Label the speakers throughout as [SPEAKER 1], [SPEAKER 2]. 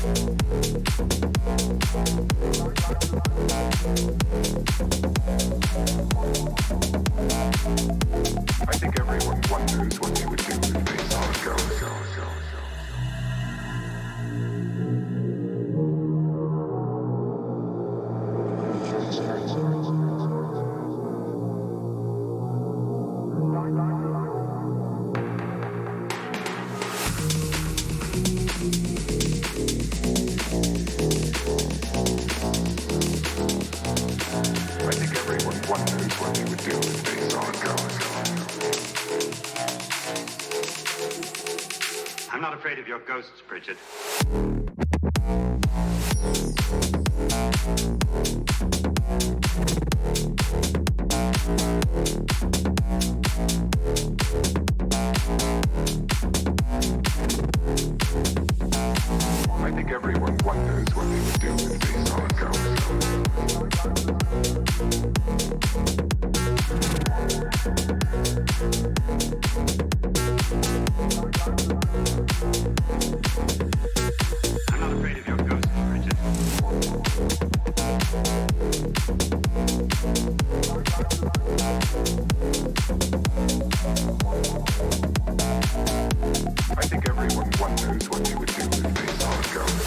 [SPEAKER 1] I think everyone wonders what they would do if they saw a ghost. I think everyone wonders what they would do if they saw a ghost.
[SPEAKER 2] I'm not afraid of your ghosts, Bridget.
[SPEAKER 1] I think everyone wonders what they would do if they saw a ghost.
[SPEAKER 2] I'm not afraid of your ghosts, Bridget.
[SPEAKER 1] I think everyone wonders what they would do if they saw a ghost.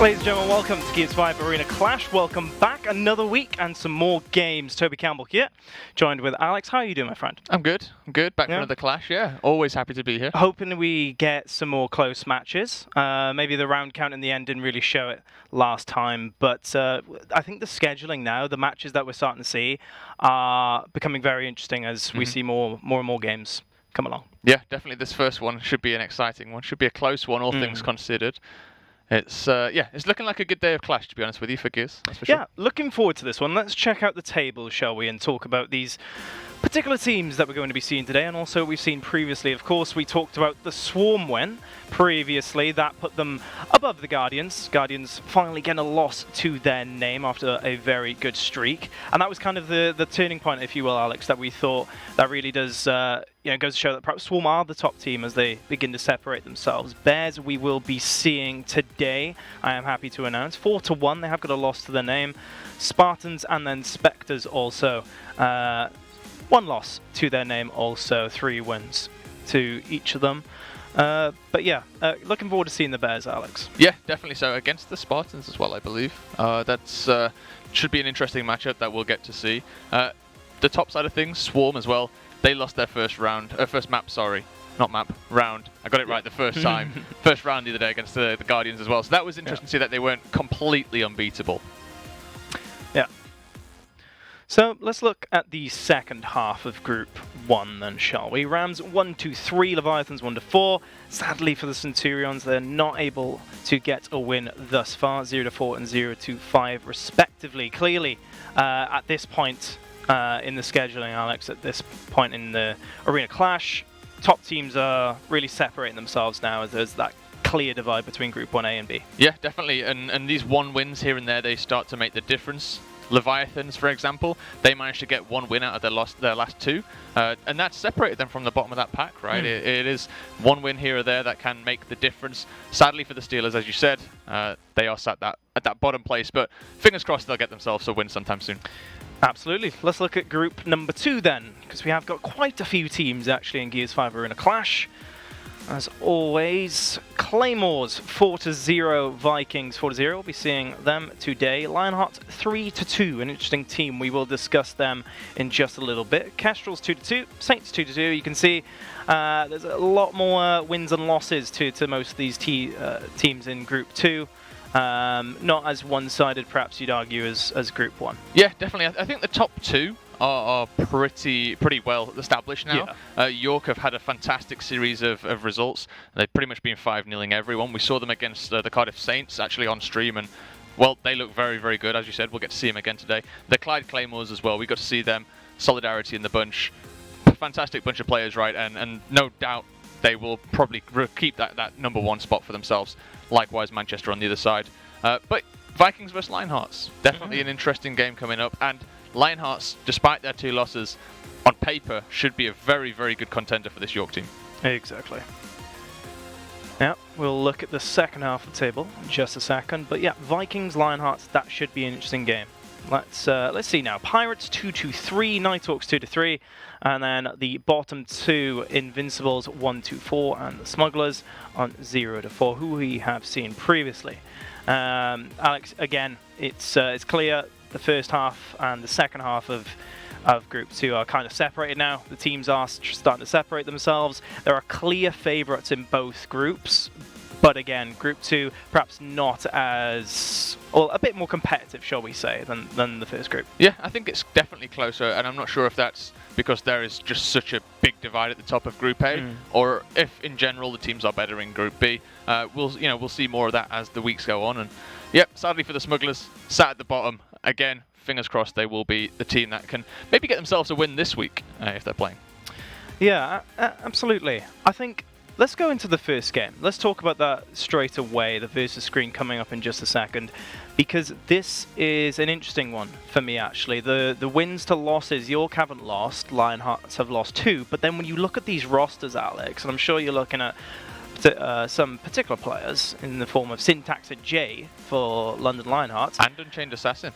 [SPEAKER 3] Ladies and gentlemen, welcome to Gears 5 Arena Clash. Welcome back, another week and some more games. Toby Campbell here, joined with Alex. How are you doing, my friend?
[SPEAKER 4] I'm good. Back for
[SPEAKER 3] Yeah.
[SPEAKER 4] another clash, yeah. Always happy to be here.
[SPEAKER 3] Hoping we get some more close matches. Maybe the round count in the end didn't really show it last time, but I think the scheduling now, the matches that we're starting to see, are becoming very interesting as we see more and more games come along.
[SPEAKER 4] Yeah, definitely this first one should be an exciting one. Should be a close one, all things considered. It's it's looking like a good day of Clash, to be honest with you, for Gears. That's for sure.
[SPEAKER 3] Yeah, looking forward to this one. Let's check out the table, shall we, and talk about these particular teams that we're going to be seeing today, and also we've seen previously. Of course, we talked about the Swarm win previously. That put them above the Guardians. Guardians finally getting a loss to their name after a very good streak. And that was kind of the turning point, if you will, Alex, that we thought that really does goes to show that perhaps Swarm are the top team as they begin to separate themselves. Bears we will be seeing today, I am happy to announce. 4-1, they have got a loss to their name. Spartans and then Spectres also. One loss to their name also, 3 wins to each of them. But yeah, looking forward to seeing the Bears, Alex.
[SPEAKER 4] Yeah, definitely so. Against the Spartans as well, I believe. That's should be an interesting matchup that we'll get to see. The top side of things, Swarm as well. They lost their first round, round. I got it right the first time. First round the other day against the Guardians as well. So that was interesting to see that they weren't completely unbeatable.
[SPEAKER 3] Yeah. So let's look at the second half of Group 1 then, shall we? Rams 1-3, Leviathans 1-4. Sadly for the Centurions, they're not able to get a win thus far, 0-4 and 0-5 respectively. Clearly, at this point in the scheduling, Alex, at this point in the Arena Clash, top teams are really separating themselves now as there's that clear divide between Group 1A and B. Yeah,
[SPEAKER 4] definitely. And these 1 wins here and there, they start to make the difference. Leviathans, for example, they managed to get 1 win out of their last 2, and that separated them from the bottom of that pack, right? It is 1 win here or there that can make the difference. Sadly for the Steelers, as you said, they are sat at that bottom place, but fingers crossed they'll get themselves a win sometime soon.
[SPEAKER 3] Absolutely. Let's look at Group number 2 then, because we have got quite a few teams actually in Gears 5 Arena Clash. As always, Claymores 4-0, Vikings 4-0. We'll be seeing them today. Lionhearts 3-2, an interesting team. We will discuss them in just a little bit. Kestrels 2-2, Saints 2-2. You can see there's a lot more wins and losses to most of these teams in Group 2. Not as one-sided, perhaps you'd argue, as Group 1.
[SPEAKER 4] Yeah, definitely. I think the top 2 are pretty well established now. Yeah. York have had a fantastic series of results. They've pretty much been 5-0ing everyone. We saw them against the Cardiff Saints actually on stream, and well, they look very, very good. As you said, we'll get to see them again today. The Clyde Claymores as well. We got to see them. Solidarity in the bunch. Fantastic bunch of players, right? And no doubt they will probably keep that number 1 spot for themselves. Likewise, Manchester on the other side. But Vikings versus Lionhearts. Definitely an interesting game coming up. And Lionhearts, despite their 2 losses, on paper, should be a very, very good contender for this York team.
[SPEAKER 3] Exactly. Yeah, we'll look at the second half of the table in just a second. But yeah, Vikings, Lionhearts, that should be an interesting game. Let's see now. Pirates 2-3, Nighthawks 2-3, and then the bottom 2 Invincibles 1-4, and the Smugglers on 0-4, who we have seen previously. Alex, again, it's clear the first half and the second half of Group 2 are kind of separated now. The teams are starting to separate themselves. There are clear favourites in both groups. But again, Group 2 perhaps not as, well, a bit more competitive, shall we say, than the first group.
[SPEAKER 4] Yeah, I think it's definitely closer, and I'm not sure if that's because there is just such a big divide at the top of Group A, or if in general the teams are better in Group B. We'll see more of that as the weeks go on. And yep, sadly for the Smugglers, sat at the bottom again. Fingers crossed they will be the team that can maybe get themselves a win this week if they're playing.
[SPEAKER 3] Yeah, absolutely. I think. Let's go into the first game. Let's talk about that straight away, the versus screen coming up in just a second, because this is an interesting one for me, actually. The wins to losses, York haven't lost, Lionhearts have lost 2, but then when you look at these rosters, Alex, and I'm sure you're looking at some particular players in the form of Syntax and J for London Lionhearts.
[SPEAKER 4] And Unchained Assassin.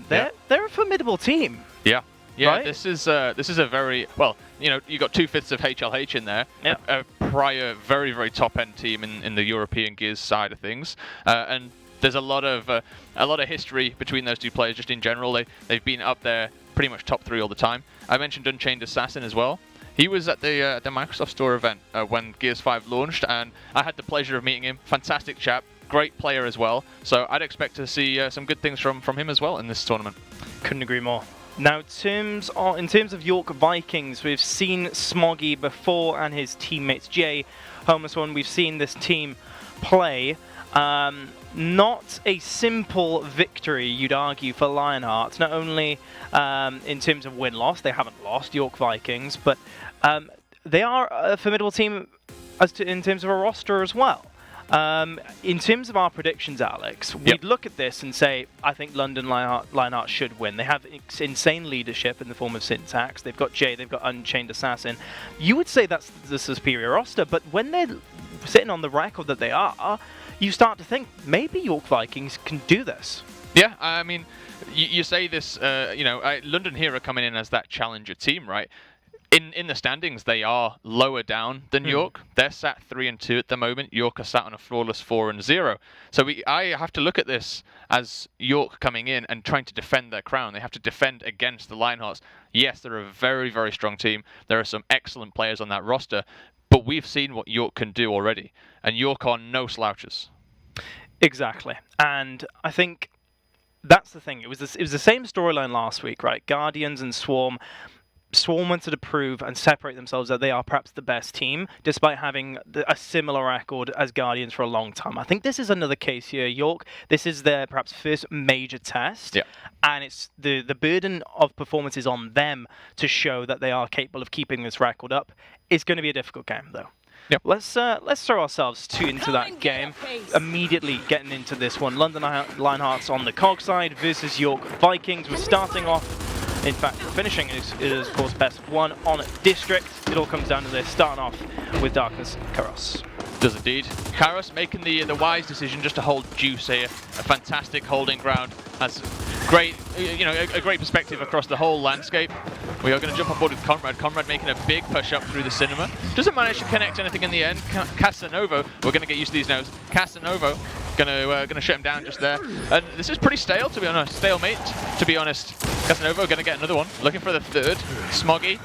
[SPEAKER 3] They're a formidable team.
[SPEAKER 4] Yeah. Yeah,
[SPEAKER 3] right?
[SPEAKER 4] This is a very, well, you got 2/5 of HLH in there.
[SPEAKER 3] Yep.
[SPEAKER 4] A prior very, very top-end team in the European Gears side of things, and there's a lot of history between those two players just in general. They've been up there pretty much top 3 all the time. I mentioned Unchained Assassin as well. He was at the Microsoft Store event when Gears 5 launched, and I had the pleasure of meeting him. Fantastic chap, great player as well. So I'd expect to see some good things from him as well in this tournament.
[SPEAKER 3] Couldn't agree more. Now, in terms of York Vikings, we've seen Smoggy before and his teammates Jay, Homeless One. We've seen this team play. Not a simple victory, you'd argue, for Lionhearts. Not only in terms of win-loss, they haven't lost, York Vikings, but they are a formidable team in terms of a roster as well. In terms of our predictions, Alex, we'd look at this and say, I think London Lionhearts should win. They have insane leadership in the form of Syntax. They've got Jay, they've got Unchained Assassin. You would say that's the superior roster, but when they're sitting on the record that they are, you start to think maybe York Vikings can do this.
[SPEAKER 4] Yeah, I mean, you say this, London here are coming in as that challenger team, right? In the standings, they are lower down than York. They're sat 3-2 at the moment. York are sat on a flawless 4-0. So I have to look at this as York coming in and trying to defend their crown. They have to defend against the Lionhearts. Yes, they're a very, very strong team. There are some excellent players on that roster, but we've seen what York can do already, and York are no slouches.
[SPEAKER 3] Exactly, and I think that's the thing. It was the same storyline last week, right? Guardians and Swarm. Swarm wanted to prove and separate themselves that they are perhaps the best team, despite having a similar record as Guardians for a long time. I think this is another case here. York, this is their perhaps first major test, and it's the burden of performance is on them to show that they are capable of keeping this record up. It's going to be a difficult game, though.
[SPEAKER 4] Yep.
[SPEAKER 3] Let's throw ourselves into that game. Immediately getting into this one. London Lionhearts on the COG side versus York Vikings. We're starting off. In fact, finishing is of course best of 1 on District. It all comes down to this, starting off with Darkness Karos.
[SPEAKER 4] Does indeed. Karos making the wise decision just to hold Juice here. A fantastic holding ground. Has great, a great perspective across the whole landscape. We are going to jump on board with Conrad. Conrad making a big push up through the cinema. Doesn't manage to connect anything in the end. Casanova, we're going to get used to these notes. Casanova gonna shut him down just there. And this is pretty stale, to be honest. Stalemate, to be honest. Casanova gonna get another one. Looking for the third. Smoggy,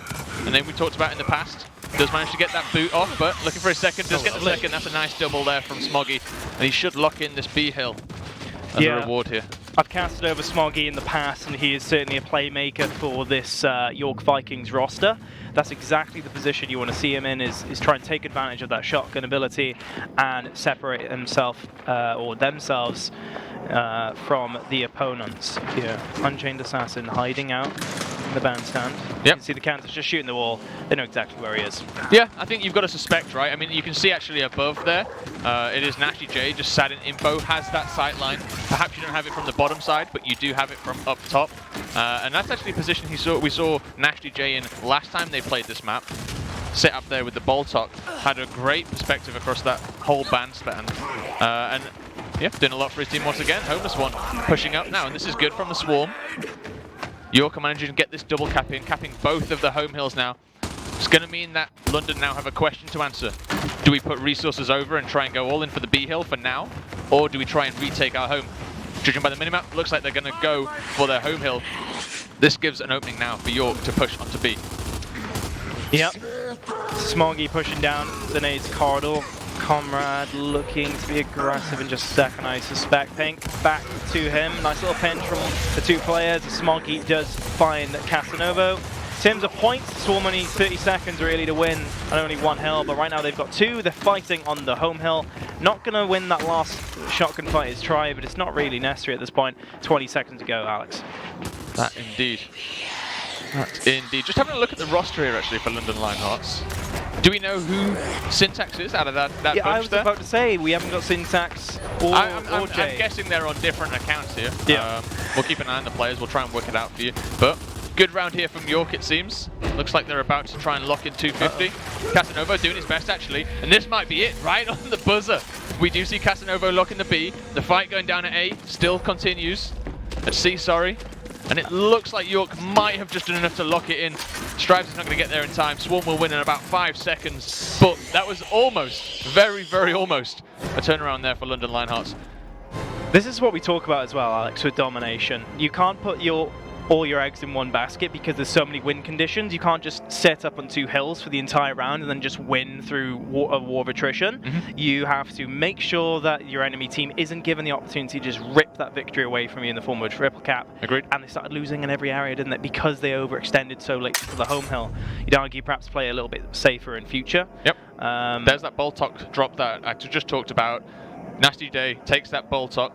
[SPEAKER 4] a name we talked about in the past. Does manage to get that boot off, but looking for a second. Does get the second. That's a nice double there from Smoggy. And he should lock in this B hill as a reward here.
[SPEAKER 3] I've casted over Smoggy in the past, and he is certainly a playmaker for this York Vikings roster. That's exactly the position you want to see him in, is try and take advantage of that shotgun ability and separate himself or themselves from the opponents here. Unchained Assassin hiding out in the bandstand. You can see the counters just shooting the wall. They know exactly where he is.
[SPEAKER 4] Yeah, I think you've got to suspect, right? I mean, you can see actually above there, it is Nasty J, just sat in info, has that sight line. Perhaps you don't have it from the bottom side, but you do have it from up top. And that's actually a position we saw Nasty J in last time they played this map. Sit up there with the Boltok, had a great perspective across that whole bandstand. And yeah, doing a lot for his team once again. Homeless One pushing up now, and this is good from the Swarm. York are managing to get this double capping both of the home hills now. It's going to mean that London now have a question to answer. Do we put resources over and try and go all in for the B hill for now? Or do we try and retake our home? Judging by the minimap, looks like they're going to go for their home hill. This gives an opening now for York to push onto B.
[SPEAKER 3] Yep. Smoggy pushing down the nades corridor. Conrad looking to be aggressive in just a second, I suspect. Pink back to him. Nice little pinch from the two players. Smoggy does find Casanova. In terms of points, Swarm only 30 seconds really to win and only one hill, but right now they've got two. They're fighting on the home hill. Not going to win that last shotgun fight is try, but it's not really necessary at this point. 20 seconds to go, Alex.
[SPEAKER 4] That indeed. That indeed. Just having a look at the roster here actually for London Lionhearts. Do we know who Syntax is out of that bunch there?
[SPEAKER 3] I was about to say, we haven't got Syntax or Jay.
[SPEAKER 4] I'm guessing they're on different accounts here.
[SPEAKER 3] Yeah.
[SPEAKER 4] We'll keep an eye on the players. We'll try and work it out for you. But good round here from York, it seems. Looks like they're about to try and lock in 250. Casanova doing his best, actually. And this might be it, right on the buzzer. We do see Casanova locking the B. The fight going down at A still continues. At C, sorry. and it looks like York might have just done enough to lock it in. Stripes is not going to get there in time. Swarm will win in about 5 seconds, but that was almost, very, very almost, a turnaround there for London Lionhearts.
[SPEAKER 3] This is what we talk about as well, Alex, with domination. You can't put all your eggs in one basket because there's so many win conditions. You can't just set up on 2 hills for the entire round and then just win through a war of attrition. You have to make sure that your enemy team isn't given the opportunity to just rip that victory away from you in the form of a triple cap.
[SPEAKER 4] Agreed.
[SPEAKER 3] And they started losing in every area, didn't they? Because they overextended so late to the home hill. You'd argue perhaps play a little bit safer in future.
[SPEAKER 4] Yep. There's that Boltok drop that I just talked about. Nasty Day takes that Boltok,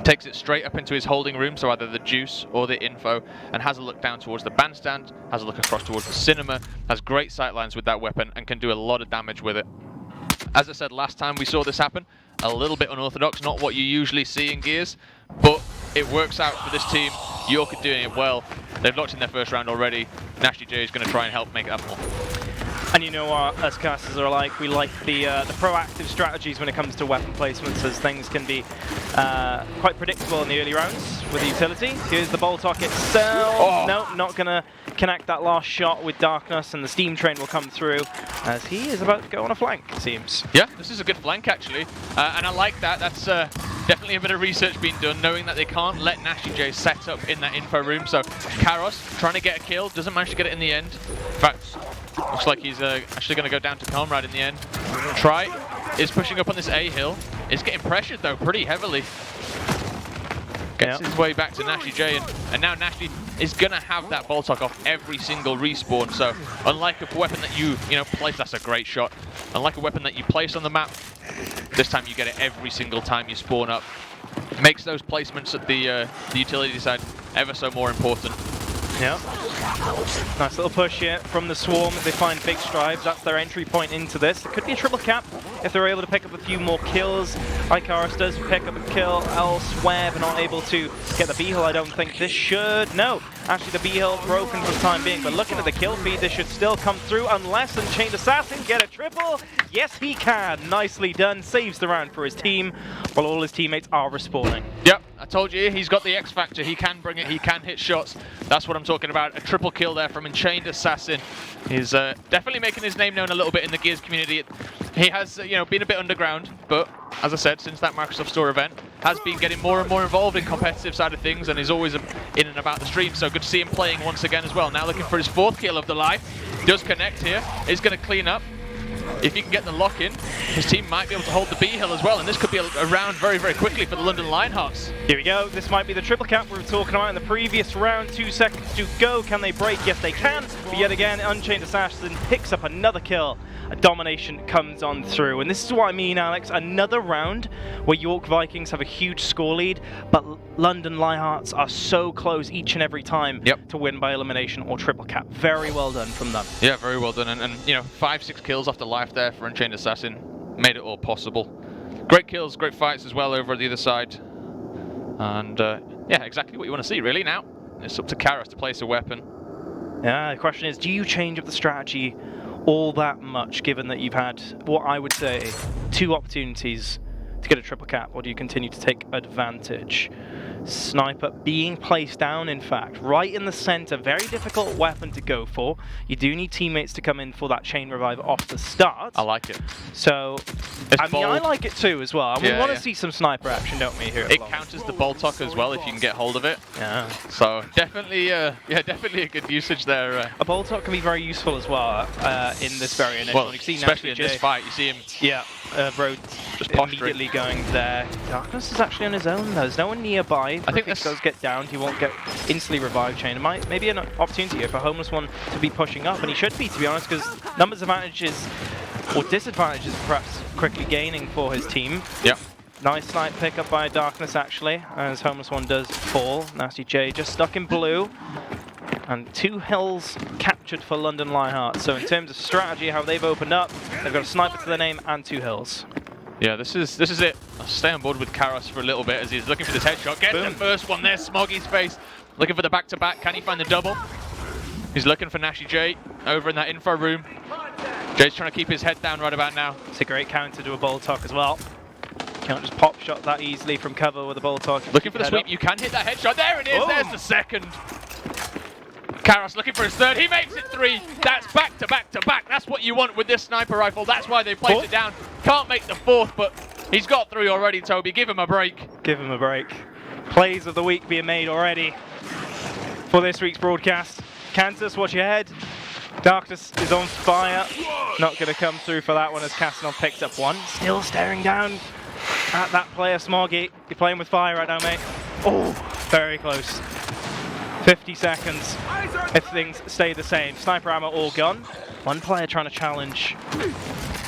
[SPEAKER 4] takes it straight up into his holding room, so either the juice or the info, and has a look down towards the bandstand, has a look across towards the cinema, has great sightlines with that weapon, and can do a lot of damage with it. As I said last time we saw this happen, a little bit unorthodox, not what you usually see in Gears, but it works out for this team. York are doing it well. They've locked in their first round already. Nasty J is going to try and help make it up more.
[SPEAKER 3] And you know what us casters are like, we like the proactive strategies when it comes to weapon placements, as things can be quite predictable in the early rounds with the utility. Here's the Boltok itself.
[SPEAKER 4] Oh.
[SPEAKER 3] No, not going to connect that last shot with Darkness, and the Steam Train will come through as he is about to go on a flank, it seems.
[SPEAKER 4] Yeah, this is a good flank actually, and I like that. That's definitely a bit of research being done, knowing that they can't let Nasty J set up in that info room. So Karos trying to get a kill, doesn't manage to get it in the end. In fact, looks like he's actually going to go down to Comrade in the end. Try is pushing up on this A hill. Is getting pressured though pretty heavily. Gets his way back to Nasty J, and now Nasty is going to have that Boltok off every single respawn. So unlike a weapon that you place, that's a great shot. Unlike a weapon that you place on the map, this time you get it every single time you spawn up. Makes those placements at the utility side ever so more important.
[SPEAKER 3] Yeah. Nice little push here from the Swarm as they find big strides. That's their entry point into this. It could be a triple cap if they're able to pick up a few more kills. Ikaris does pick up a kill elsewhere, but not able to get the B-Hill. I don't think this should. No, actually the B-Hill broken for the time being, but looking at the kill feed, this should still come through unless Unchained Assassin get a triple. Yes, he can. Nicely done. Saves the round for his team while all his teammates are respawning.
[SPEAKER 4] Yep, I told you, he's got the X factor. He can bring it, he can hit shots. That's what I'm talking about. A triple kill there from Unchained Assassin. He's definitely making his name known a little bit in the Gears community. He has, been a bit underground, but as I said, since that Microsoft Store event, has been getting more and more involved in competitive side of things, and is always in and about the stream. So good to see him playing once again as well. Now looking for his 4th kill of the life. Does connect here. Is going to clean up. If he can get the lock in, his team might be able to hold the B-Hill as well, and this could be a round very, very quickly for the London Lionhearts.
[SPEAKER 3] Here we go. This might be the triple cap we were talking about in the previous round. 2 seconds to go. Can they break? Yes, they can. But yet again, Unchained Assassin picks up another kill. A domination comes on through. And this is what I mean, Alex. Another round where York Vikings have a huge score lead, but London Lionhearts are so close each and every time to win by elimination or triple cap. Very well done from them.
[SPEAKER 4] Yeah, very well done. And 5-6 kills off the life there for Unchained Assassin. Made it all possible. Great kills, great fights as well over at the other side. And yeah, exactly what you want to see really now. It's up to Karos to place a weapon.
[SPEAKER 3] Yeah, the question is, do you change up the strategy all that much, given that you've had, what I would say, 2 opportunities to get a triple cap, or do you continue to take advantage? Sniper being placed down, in fact, right in the center. Very difficult weapon to go for. You do need teammates to come in for that chain revive off the start.
[SPEAKER 4] I like it.
[SPEAKER 3] So, I mean, I like it too as well. And we want to see some sniper action, don't we, here?
[SPEAKER 4] It counters the Boltok as well if you can get hold of it.
[SPEAKER 3] Yeah.
[SPEAKER 4] So definitely, definitely a good usage there.
[SPEAKER 3] A Boltok can be very useful as well in this variant.
[SPEAKER 4] Well, especially in this fight, you see him.
[SPEAKER 3] Yeah. Road just immediately going there. Darkness is actually on his own. There's no one nearby. I think this does get downed. He won't get instantly revived chain. It might maybe an opportunity here for Homeless One to be pushing up, and he should be, to be honest, because numbers advantages or disadvantages perhaps quickly gaining for his team.
[SPEAKER 4] Yep.
[SPEAKER 3] Nice snipe pick up by Darkness actually, as Homeless One does fall. Nasty J just stuck in blue. And 2 hills captured for London Lionhearts. So in terms of strategy, how they've opened up, they've got a sniper to their name and 2 hills.
[SPEAKER 4] Yeah, this is it. I'll stay on board with Karos for a little bit as he's looking for this headshot. Gets the first one there, Smoggy's face. Looking for the back-to-back. Can he find the double? He's looking for Nasty J over in that info room. Jay's trying to keep his head down right about now.
[SPEAKER 3] It's a great counter to a Boltok as well. Can't just pop shot that easily from cover with a Boltok.
[SPEAKER 4] Looking for the sweep. You can hit that headshot. There it is.
[SPEAKER 3] Oh.
[SPEAKER 4] There's the second. Karos looking for his third. He makes it 3. That's back to back to back. That's what you want with this sniper rifle. That's why they placed it down. Can't make the 4th, but he's got 3 already, Toby. Give him a break.
[SPEAKER 3] Give him a break. Plays of the week being made already for this week's broadcast. Kansas, watch your head. Darkness is on fire. Not going to come through for that one as Casanov picks up 1. Still staring down at that player, Smoggy. You're playing with fire right now, mate. Oh, very close. 50 seconds if things stay the same. Sniper ammo all gone. One player trying to challenge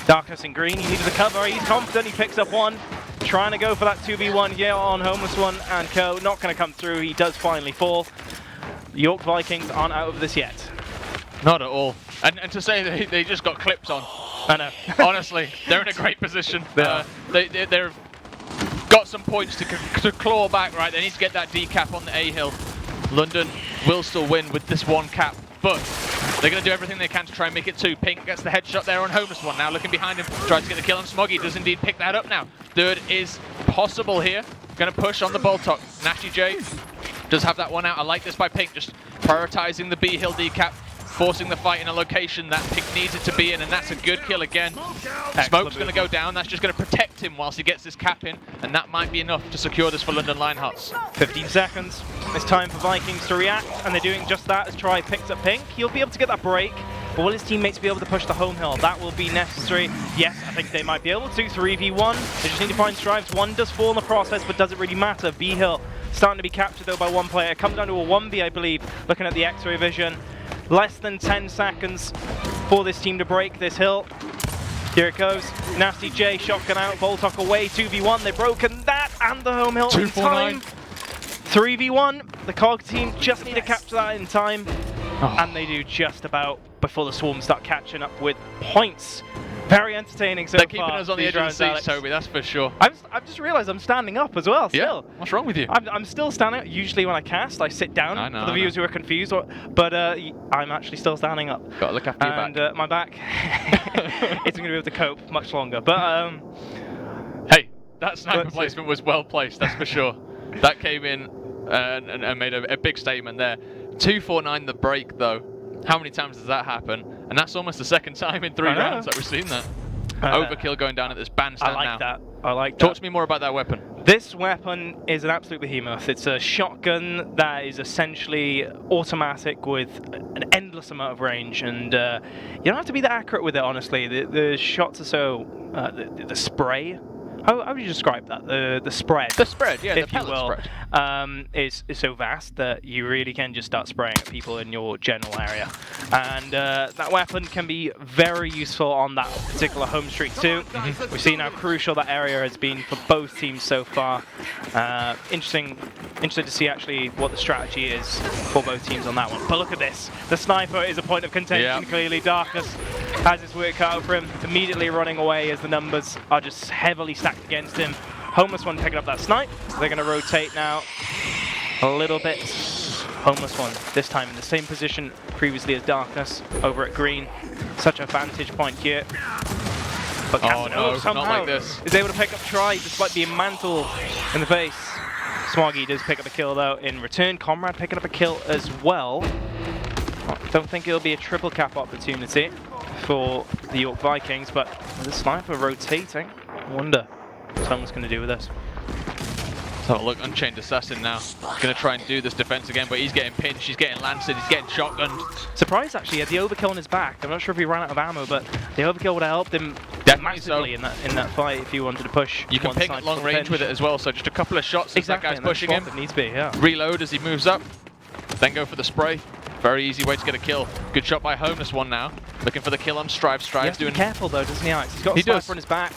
[SPEAKER 3] Darkness in green. He needed the cover. He's confident. He picks up 1. Trying to go for that 2v1 here on Homeless One and Co. Not going to come through. He does finally fall. The York Vikings aren't out of this yet.
[SPEAKER 4] Not at all. And to say they just got clipped on.
[SPEAKER 3] I know.
[SPEAKER 4] Honestly, they're in a great position. They've got some points to claw back, right? They need to get that decap on the A hill. London will still win with this 1 cap, but they're going to do everything they can to try and make it 2. Pink gets the headshot there on Homeless One. Now looking behind him, tries to get the kill on Smoggy. Does indeed pick that up now. 3rd is possible here. Going to push on the Boltok. Nasty J does have that one out. I like this by Pink, just prioritizing the B hill decap. Forcing the fight in a location that Pink needs it to be in, and that's a good kill again. Smoke's going to go down. That's just going to protect him whilst he gets this cap in, and that might be enough to secure this for London Lionhearts.
[SPEAKER 3] 15 seconds. It's time for Vikings to react, and they're doing just that as Try picks up Pink. He'll be able to get that break, but will his teammates be able to push the home hill? That will be necessary. Yes, I think they might be able to. 3v1. They just need to find strives. 1 does fall in the process, but does it really matter? B hill starting to be captured though by 1 player. It comes down to a 1v, I believe, looking at the X-ray vision. Less than 10 seconds for this team to break this hill. Here it goes. Nasty J, shotgun out, Boltok away, 2v1. They've broken that and the home hill in time. 3v1. The COG team just need to capture that in time. And they do just about before the Swarm start catching up with points. Very entertaining so far.
[SPEAKER 4] They're keeping us on the edge of the seats, Toby, that's for sure.
[SPEAKER 3] I've just realised I'm standing up as well, still.
[SPEAKER 4] Yeah, what's wrong with you?
[SPEAKER 3] I'm still standing up. Usually when I cast, I sit down for the viewers who are confused. But I'm actually still standing up.
[SPEAKER 4] Got to look after your back.
[SPEAKER 3] And my back isn't going to be able to cope much longer. But
[SPEAKER 4] hey, that sniper placement was well placed, that's for sure. That came in and made a big statement there. 249 the break, though. How many times does that happen? And that's almost the 2nd time in 3 rounds that we've seen that. Overkill going down at this bandstand now.
[SPEAKER 3] I like that.
[SPEAKER 4] Talk to me more about that weapon.
[SPEAKER 3] This weapon is an absolute behemoth. It's a shotgun that is essentially automatic with an endless amount of range, and you don't have to be that accurate with it, honestly. The shots are so... the spray... How would you describe that? The spread.
[SPEAKER 4] The spread, yeah,
[SPEAKER 3] if
[SPEAKER 4] the
[SPEAKER 3] you will,
[SPEAKER 4] spread.
[SPEAKER 3] Is so vast that you really can just start spraying at people in your general area. And that weapon can be very useful on that particular home street too. We've seen how crucial that area has been for both teams so far. Interesting to see actually what the strategy is for both teams on that one. But look at this. The sniper is a point of contention, clearly. Darkness has his work cut out for him, immediately running away as the numbers are just heavily stacked against him. Homeless One picking up that snipe. They're going to rotate now a little bit. Homeless One, this time in the same position previously as Darkness, over at green. Such a vantage point here. But Casanova somehow is able to pick up Try despite being mantled in the face. Smoggy does pick up a kill though in return. Comrade picking up a kill as well. Don't think it'll be a triple cap opportunity for the York Vikings, but with the sniper rotating, I wonder what someone's going to do with this.
[SPEAKER 4] So look, Unchained Assassin now. Going to try and do this defense again, but he's getting pinched, he's getting lanced, he's getting shotgunned.
[SPEAKER 3] Surprised actually, he had the overkill on his back. I'm not sure if he ran out of ammo, but the overkill would have helped him massively in that fight if he wanted to push.
[SPEAKER 4] You can pick at long range with it as well, so just a couple of shots as that guy's pushing him.
[SPEAKER 3] It needs to be, yeah.
[SPEAKER 4] Reload as he moves up, then go for the spray. Very easy way to get a kill. Good shot by Homeless One now. Looking for the kill on Strive. Strive's doing...
[SPEAKER 3] Be careful though, doesn't he, Alex? He's got a sniper on his back.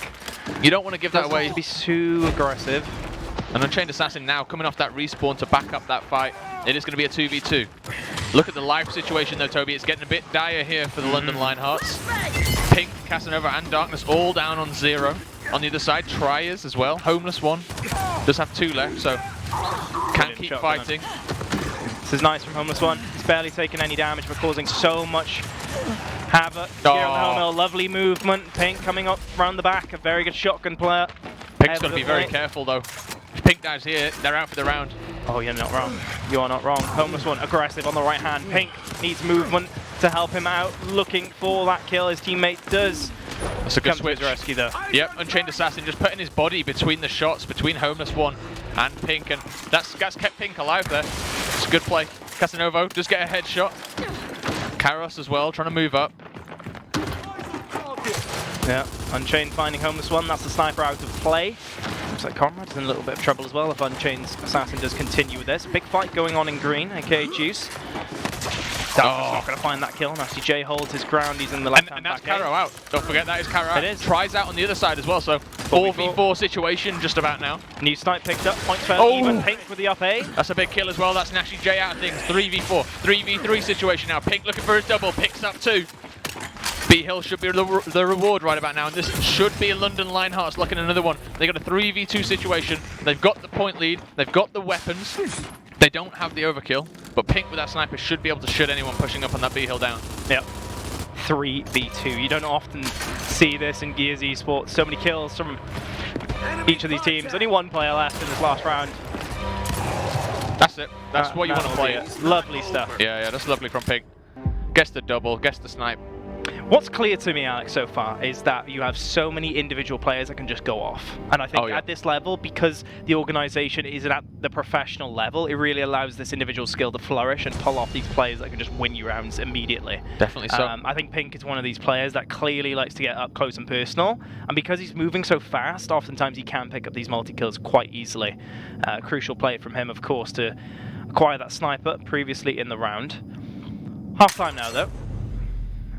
[SPEAKER 4] You don't want to give that away.
[SPEAKER 3] To be too aggressive.
[SPEAKER 4] An Unchained Assassin now coming off that respawn to back up that fight. It is going to be a 2v2. Look at the life situation though, Toby. It's getting a bit dire here for the London Lionhearts. Pink, Casanova and Darkness all down on 0. On the other side, Triers as well. Homeless One does have 2 left, so can keep fighting.
[SPEAKER 3] This is nice from Homeless One. He's barely taking any damage, but causing so much havoc here on the home hill. Lovely movement. Pink coming up around the back. A very good shotgun player.
[SPEAKER 4] Pink's got to be very careful, though. If Pink dies here, they're out for the round.
[SPEAKER 3] Oh, you're not wrong. You are not wrong. Homeless One, aggressive on the right hand. Pink needs movement to help him out, looking for that kill. His teammate does.
[SPEAKER 4] That's a good
[SPEAKER 3] Come to
[SPEAKER 4] switch.
[SPEAKER 3] his rescue, though.
[SPEAKER 4] Yep, Unchained Assassin just putting his body between the shots, between Homeless One and Pink, and that's kept Pink alive there. It's a good play. Casanova does get a headshot. Karos as well, trying to move up.
[SPEAKER 3] Yeah, Unchained finding Homeless One. That's the sniper out of play. Looks like Conrad's in a little bit of trouble as well if Unchained's Assassin does continue with this. Big fight going on in green, aka Juice. Darkness not going to find that kill. Nasty J holds his ground. He's in the left hand
[SPEAKER 4] And that's
[SPEAKER 3] back.
[SPEAKER 4] Caro out. Don't forget that is Caro out.
[SPEAKER 3] It is.
[SPEAKER 4] Tries out on the other side as well, so 4v4 situation just about now.
[SPEAKER 3] New snipe picked up. Points fairly even. Pink with the up A.
[SPEAKER 4] That's a big kill as well. That's Nasty J out of things. 3v4, 3v3 situation now. Pink looking for his double. Picks up 2. B-Hill should be the reward right about now, and this should be London Lionhearts looking at another one. They got a 3v2 situation. They've got the point lead. They've got the weapons. They don't have the overkill, but Pink with that sniper should be able to shut anyone pushing up on that B-Hill down.
[SPEAKER 3] Yep. 3v2. You don't often see this in Gears Esports. So many kills from each of these teams. Only one player left in this last round.
[SPEAKER 4] That's it. That's what you want to play.
[SPEAKER 3] Lovely stuff.
[SPEAKER 4] Yeah, that's lovely from Pink. Gets the double, gets the snipe.
[SPEAKER 3] What's clear to me, Alex, so far is that you have so many individual players that can just go off. And I think at this level, because the organization is at the professional level, it really allows this individual skill to flourish and pull off these players that can just win you rounds immediately.
[SPEAKER 4] Definitely so.
[SPEAKER 3] I think Pink is one of these players that clearly likes to get up close and personal. And because he's moving so fast, oftentimes he can pick up these multi-kills quite easily. Crucial play from him, of course, to acquire that sniper previously in the round. Half time now, though.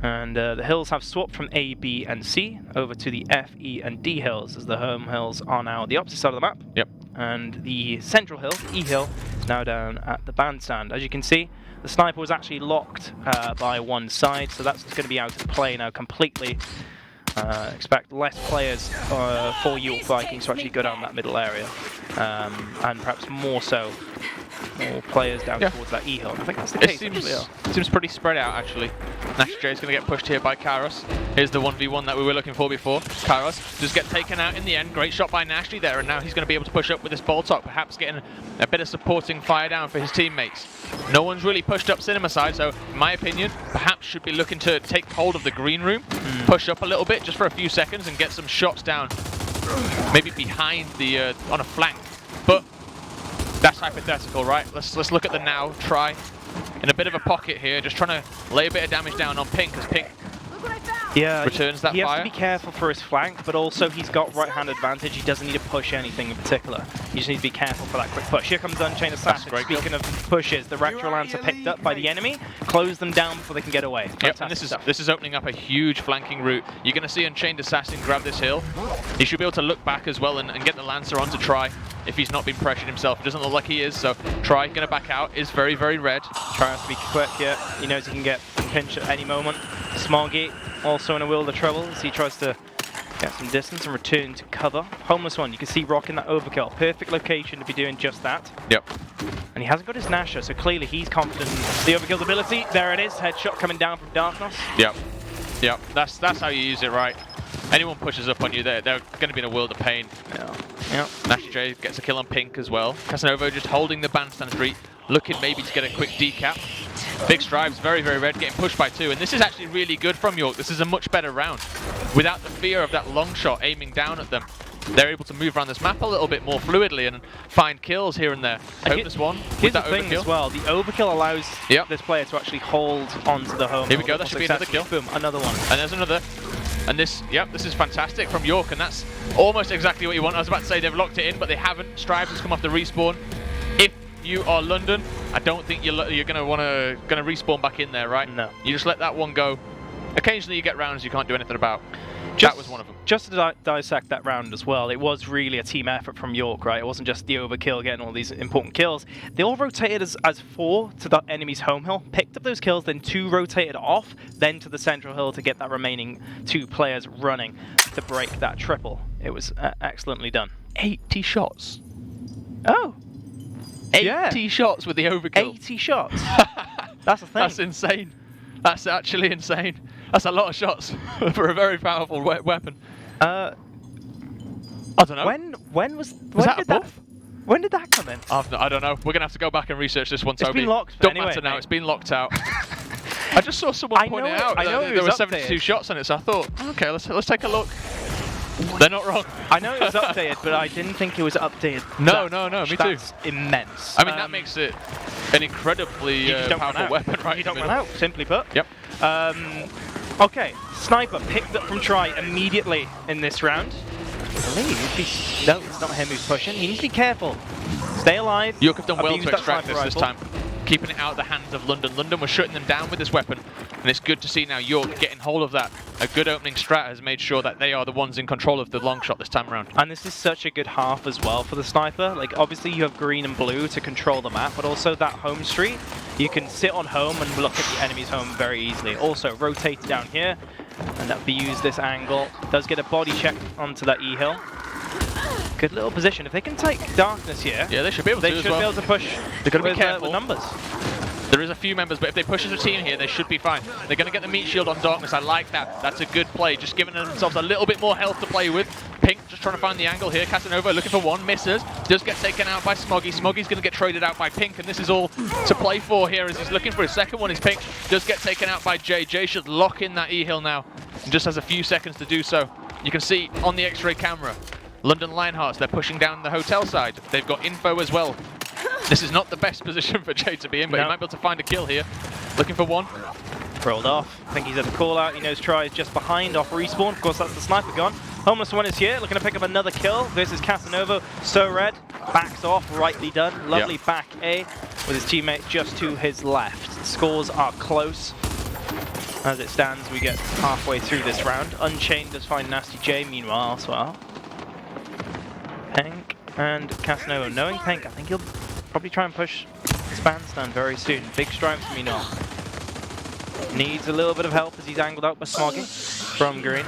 [SPEAKER 3] And the hills have swapped from A, B, and C over to the F, E, and D hills, as the home hills are now the opposite side of the map.
[SPEAKER 4] Yep.
[SPEAKER 3] And the central hill, E hill, is now down at the bandstand. As you can see, the sniper was actually locked by one side, so that's going to be out of play now completely. Expect less players for York Vikings to actually go down that middle area, and perhaps more so, more players down towards that E hill. I think that's the case.
[SPEAKER 4] It seems pretty spread out, actually. Nash J is going to get pushed here by Karos. Here's the 1v1 that we were looking for before. Karos does get taken out in the end. Great shot by Nashly there, and now he's going to be able to push up with this Boltok, perhaps getting a bit of supporting fire down for his teammates. No one's really pushed up Cinema side, so in my opinion, perhaps should be looking to take hold of the green room, push up a little bit just for a few seconds and get some shots down, maybe behind the on a flank. But that's hypothetical, right? Let's look at the now. Try in a bit of a pocket here, just trying to lay a bit of damage down on Pink, as Pink returns that
[SPEAKER 3] he
[SPEAKER 4] fire.
[SPEAKER 3] has to be careful for his flank, but also he's got right-hand advantage. He doesn't need to push anything in particular. You just need to be careful for that quick push. Here comes Unchained Assassin. Speaking of pushes, the retro lance are picked up by the enemy. Close them down before they can get away.
[SPEAKER 4] Yep, and this is opening up a huge flanking route. You're going to see Unchained Assassin grab this hill. He should be able to look back as well and get the Lancer on to try if he's not been pressured himself. It doesn't look like he is, so try going to back out is very, very red.
[SPEAKER 3] Try has to be quick here. He knows he can get pinched at any moment. Smoggy also in a world of trouble as he tries to get some distance and return to cover. Homeless One, you can see rocking that overkill. Perfect location to be doing just that.
[SPEAKER 4] Yep.
[SPEAKER 3] And he hasn't got his Nasher, so clearly he's confident in the overkill ability. There it is, headshot coming down from Darkness.
[SPEAKER 4] Yep. Yep. That's how you use it, right? Anyone pushes up on you, they're going to be in a world of pain.
[SPEAKER 3] Yeah. Yep.
[SPEAKER 4] Nash J gets a kill on Pink as well. Casanova just holding the bandstand street, looking maybe to get a quick decap. Big Strives, very, very red, getting pushed by 2. And this is actually really good from York. This is a much better round. Without the fear of that long shot aiming down at them, they're able to move around this map a little bit more fluidly and find kills here and there. Homeless One with that
[SPEAKER 3] thing
[SPEAKER 4] overkill
[SPEAKER 3] as well. The overkill allows this player to actually hold onto the home.
[SPEAKER 4] Here we go, that should be another kill.
[SPEAKER 3] Boom, another one.
[SPEAKER 4] And there's another. And this is fantastic from York, and that's almost exactly what you want. I was about to say they've locked it in, but they haven't. Strives has come off the respawn. If you are London, I don't think you're going to respawn back in there, right?
[SPEAKER 3] No.
[SPEAKER 4] You just let that one go. Occasionally you get rounds you can't do anything about. That was one of them.
[SPEAKER 3] Just to dissect that round as well, it was really a team effort from York, right? It wasn't just the overkill getting all these important kills. They all rotated as 4 to the enemy's home hill, picked up those kills, then 2 rotated off, then to the central hill to get that remaining 2 players running to break that triple. It was excellently done.
[SPEAKER 4] 80 shots.
[SPEAKER 3] Oh.
[SPEAKER 4] 80 shots with the overkill.
[SPEAKER 3] 80 shots. That's a thing.
[SPEAKER 4] That's insane. That's actually insane. That's a lot of shots for a very powerful weapon.
[SPEAKER 3] I
[SPEAKER 4] don't know.
[SPEAKER 3] When was
[SPEAKER 4] that a buff?
[SPEAKER 3] When did that come in?
[SPEAKER 4] I don't know. We're going to have to go back and research this one, Toby.
[SPEAKER 3] It's been locked.
[SPEAKER 4] Don't
[SPEAKER 3] anyway,
[SPEAKER 4] matter now.
[SPEAKER 3] mate.
[SPEAKER 4] It's been locked out. I just saw someone point it out.
[SPEAKER 3] I know
[SPEAKER 4] that
[SPEAKER 3] it
[SPEAKER 4] there were
[SPEAKER 3] was
[SPEAKER 4] 72
[SPEAKER 3] updated.
[SPEAKER 4] shots on it, so I thought, okay, let's take a look. They're not wrong.
[SPEAKER 3] I know it was updated, but I didn't think it was updated.
[SPEAKER 4] No, me too.
[SPEAKER 3] That's immense.
[SPEAKER 4] I mean, that makes it an incredibly
[SPEAKER 3] you just don't
[SPEAKER 4] powerful
[SPEAKER 3] run out.
[SPEAKER 4] weapon, right?
[SPEAKER 3] You
[SPEAKER 4] in the
[SPEAKER 3] don't run
[SPEAKER 4] middle.
[SPEAKER 3] out, simply put.
[SPEAKER 4] Yep.
[SPEAKER 3] Okay, Sniper picked up from Try immediately in this round. I believe no, it's not him who's pushing. He needs to be careful. Stay alive.
[SPEAKER 4] York have done well
[SPEAKER 3] Abuse
[SPEAKER 4] to
[SPEAKER 3] that
[SPEAKER 4] extract
[SPEAKER 3] sniper
[SPEAKER 4] this
[SPEAKER 3] rifle.
[SPEAKER 4] time. Keeping it out of the hands of London. London was shutting them down with this weapon, and it's good to see now York getting hold of that. A good opening strat has made sure that they are the ones in control of the long shot this time around.
[SPEAKER 3] And this is such a good half as well for the Sniper. Like, obviously you have green and blue to control the map, but also that home street, you can sit on home and look at the enemy's home very easily. Also, rotate down here, and that use this angle. Does get a body check onto that E-hill. Good little position. If they can take darkness here,
[SPEAKER 4] Yeah, they should be able to
[SPEAKER 3] they
[SPEAKER 4] as
[SPEAKER 3] should
[SPEAKER 4] well.
[SPEAKER 3] be able to push.
[SPEAKER 4] They're going to be
[SPEAKER 3] with,
[SPEAKER 4] careful.
[SPEAKER 3] with numbers.
[SPEAKER 4] There is a few members, but if they push as a team here, they should be fine. They're going to get the meat shield on darkness. I like that. That's a good play. Just giving themselves a little bit more health to play with. Pink just trying to find the angle here. Casanova looking for one, misses. Does get taken out by Smoggy. Smoggy's going to get traded out by Pink, and this is all to play for here as he's looking for his second one. Is Pink does get taken out by Jay. Jay should lock in that E-hill now, and just has a few seconds to do so. You can see on the X-ray camera, London Lionhearts, they're pushing down the hotel side. They've got info as well. This is not the best position for Jay to be in, but he might be able to find a kill here. Looking for one.
[SPEAKER 3] Rolled off. I think he's at the call out. He knows Try is just behind off respawn. Of course, that's the Sniper gone. Homeless One is here, looking to pick up another kill. This is Casanova. So Red backs off. Rightly done. Lovely back A with his teammate just to his left. Scores are close. As it stands, we get halfway through this round. Unchained does find Nasty J meanwhile as well. Pink and Casanova. Knowing Pink, I think he'll probably try and push his bandstand very soon. Big stripes meanwhile. Needs a little bit of help as he's angled out by Smoggy from green.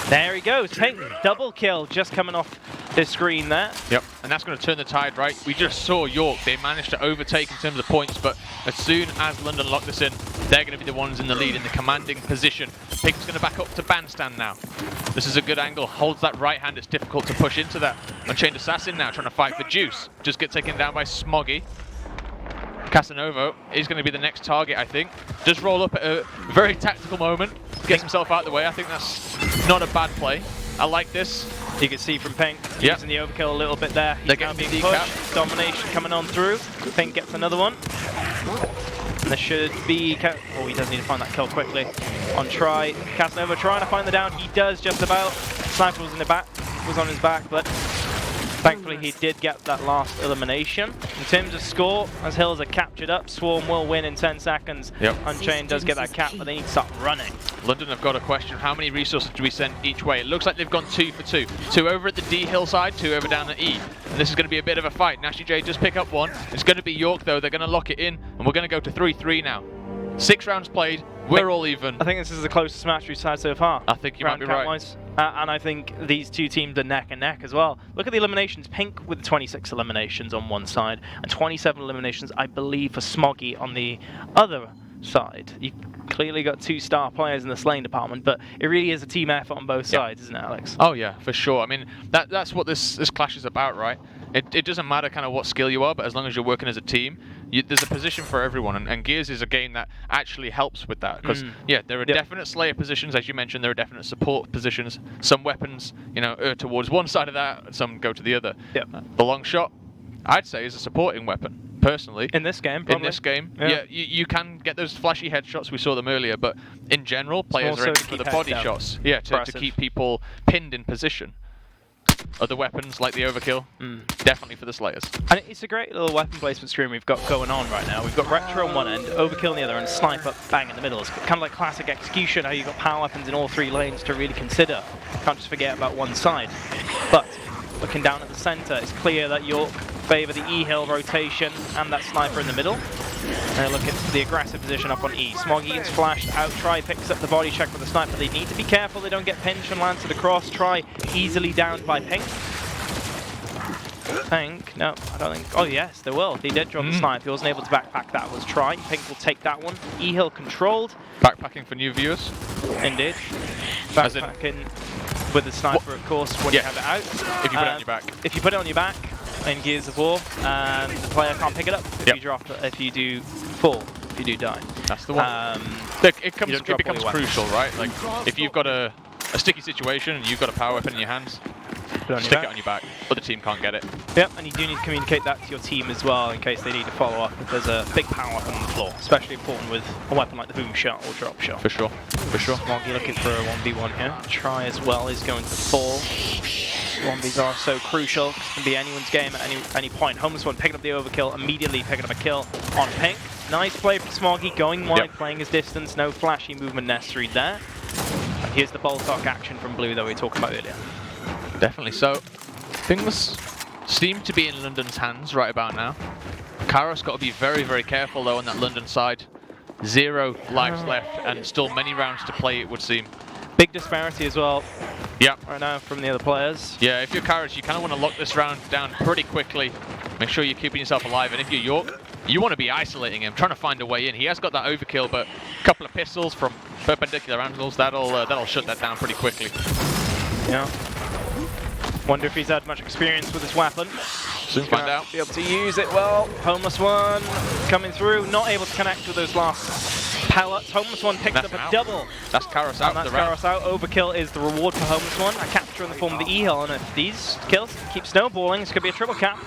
[SPEAKER 3] There he goes. Pink, double kill just coming off his screen there.
[SPEAKER 4] Yep, and that's going to turn the tide, right? We just saw York. They managed to overtake in terms of points, but as soon as London lock this in, they're going to be the ones in the lead in the commanding position. Pink's going to back up to bandstand now. This is a good angle. Holds that right hand. It's difficult to push into that. Unchained Assassin now trying to fight for juice. Just get taken down by Smoggy. Casanova is going to be the next target, I think. Just roll up at a very tactical moment. Gets himself out of the way. I think that's not a bad play. I like this.
[SPEAKER 3] You can see from Pink
[SPEAKER 4] Yep.
[SPEAKER 3] using the overkill a little bit there. He's
[SPEAKER 4] They're
[SPEAKER 3] now
[SPEAKER 4] getting
[SPEAKER 3] being
[SPEAKER 4] decapped.
[SPEAKER 3] pushed. Domination coming on through. Pink gets another one. And there should be... Oh, he does need to find that kill quickly. On Try. Casanova trying to find the down. He does just about. Sniper was in the back. Was on his back, but thankfully he did get that last elimination. In terms of score, as Hills are captured up, Swarm will win in 10 seconds.
[SPEAKER 4] Yep.
[SPEAKER 3] Unchained does get that cap, but they need to start running.
[SPEAKER 4] London have got a question. How many resources do we send each way? It looks like they've gone 2 for 2. 2 over at the D hillside, 2 over down the E. And this is going to be a bit of a fight. Nasty J just pick up one. It's going to be York though. They're going to lock it in, and we're going to go to 3-3 now. 6 rounds played. We're all even.
[SPEAKER 3] I think this is the closest match we've had so far.
[SPEAKER 4] I think you might be right.
[SPEAKER 3] Wise. And I think these two teams are neck and neck as well. Look at the eliminations. Pink with 26 eliminations on one side and 27 eliminations, I believe, for Smoggy on the other side. You clearly got 2 star players in the slaying department, but it really is a team effort on both sides, isn't it, Alex?
[SPEAKER 4] Oh yeah, for sure. I mean, that's what this clash is about, right? It doesn't matter kind of what skill you are, but as long as you're working as a team, there's a position for everyone, and Gears is a game that actually helps with that. Because yeah, there are definite Slayer positions, as you mentioned. There are definite support positions. Some weapons, you know, err towards one side of that, and some go to the other.
[SPEAKER 3] Yep.
[SPEAKER 4] The long shot, I'd say, is a supporting weapon, personally.
[SPEAKER 3] In this game, probably.
[SPEAKER 4] In this game, yeah, you can get those flashy headshots. We saw them earlier, but in general, players are
[SPEAKER 3] also
[SPEAKER 4] aiming
[SPEAKER 3] to
[SPEAKER 4] for the
[SPEAKER 3] keep
[SPEAKER 4] body
[SPEAKER 3] heads down.
[SPEAKER 4] shots. Yeah, to keep people pinned in position. Other weapons like the overkill, definitely for the Slayers.
[SPEAKER 3] And it's a great little weapon placement screen we've got going on right now. We've got Retro on one end, Overkill on the other, and Sniper bang in the middle. It's kind of like classic execution, how you've got power weapons in all 3 lanes to really consider. Can't just forget about one side. But looking down at the center, it's clear that York favour the E-hill rotation and that Sniper in the middle. They're looking for the aggressive position up on E. Smoggy gets flashed out. Try picks up the body check with the Sniper. They need to be careful they don't get pinched and lanced across. Try easily downed by Pink. Pink, no, I don't think. Oh yes, they will. He did drop the Sniper. He wasn't able to backpack that. Was Try. Pink will take that one. E-hill controlled.
[SPEAKER 4] Backpacking for new viewers.
[SPEAKER 3] Indeed.
[SPEAKER 4] As in
[SPEAKER 3] Backpacking. with the sniper, of course, when you have it out.
[SPEAKER 4] If you put it on your back.
[SPEAKER 3] If you put it on your back in Gears of War, and the player can't pick it up if
[SPEAKER 4] Yep.
[SPEAKER 3] you drop it, if you do fall, if you do die.
[SPEAKER 4] That's the one. Look, it becomes crucial, right? Like, if you've got a sticky situation and you've got a power weapon in your hands, stick it on your back, but the team can't get it.
[SPEAKER 3] Yep, and you do need to communicate that to your team as well in case they need to follow up if there's a big power weapon on the floor, especially important with a weapon like the boom shot or drop shot.
[SPEAKER 4] For sure, for sure.
[SPEAKER 3] Smoggy looking for a 1v1 here. Try as well is going to fall. 1vs are so crucial. It can be anyone's game at any point. Homeless One picking up the overkill, immediately picking up a kill on Pink. Nice play from Smoggy, going wide, playing his distance. No flashy movement necessary there. And here's the Boltok action from Blue that we were talking about earlier.
[SPEAKER 4] Definitely. So, things seem to be in London's hands right about now. Karos got to be very, very careful though on that London side. 0 lives left and still many rounds to play, it would seem.
[SPEAKER 3] Big disparity as well.
[SPEAKER 4] Yeah.
[SPEAKER 3] Right now from the other players.
[SPEAKER 4] Yeah, if you're Karos, you kind of want to lock this round down pretty quickly. Make sure you're keeping yourself alive. And if you're York, you want to be isolating him, trying to find a way in. He has got that overkill, but a couple of pistols from perpendicular angles, that'll shut that down pretty quickly.
[SPEAKER 3] Yeah. Wonder if he's had much experience with this weapon.
[SPEAKER 4] Soon find out.
[SPEAKER 3] Be able to use it well. Homeless One coming through, not able to connect with those last pellets. Homeless One picks up a double.
[SPEAKER 4] That's Karos out.
[SPEAKER 3] And that's Karos out. Overkill is the reward for Homeless One. A capture in the form of the E-Hill, and if these kills keep snowballing, this could be a triple cap.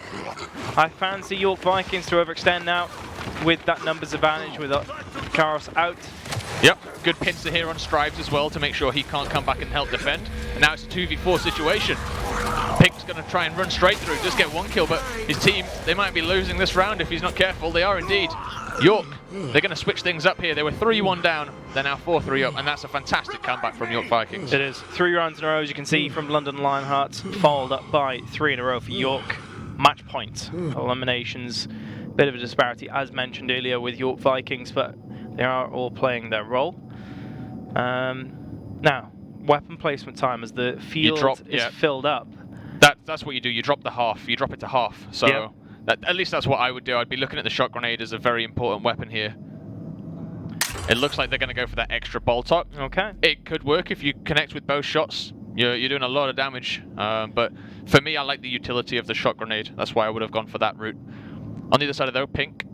[SPEAKER 3] I fancy York Vikings to overextend now with that numbers advantage with Karos out.
[SPEAKER 4] Yep, good pincer here on Strives as well to make sure he can't come back and help defend. And now it's a 2v4 situation. Pink's going to try and run straight through, just get 1 kill, but his team, they might be losing this round if he's not careful. They are indeed. York, they're going to switch things up here. They were 3-1 down, they're now 4-3 up, and that's a fantastic comeback from York Vikings.
[SPEAKER 3] It is. 3 rounds in a row, as you can see, from London Lionhearts, followed up by 3 in a row for York. Match point, eliminations, bit of a disparity, as mentioned earlier, with York Vikings, but they are all playing their role. Now, weapon placement time as the field is filled up.
[SPEAKER 4] That's what you do. You drop the half. You drop it to half. So at least that's what I would do. I'd be looking at the shot grenade as a very important weapon here. It looks like they're going to go for that extra Boltok.
[SPEAKER 3] Okay.
[SPEAKER 4] It could work if you connect with both shots. You're doing a lot of damage. But for me, I like the utility of the shot grenade. That's why I would have gone for that route. On the other side of though, Pink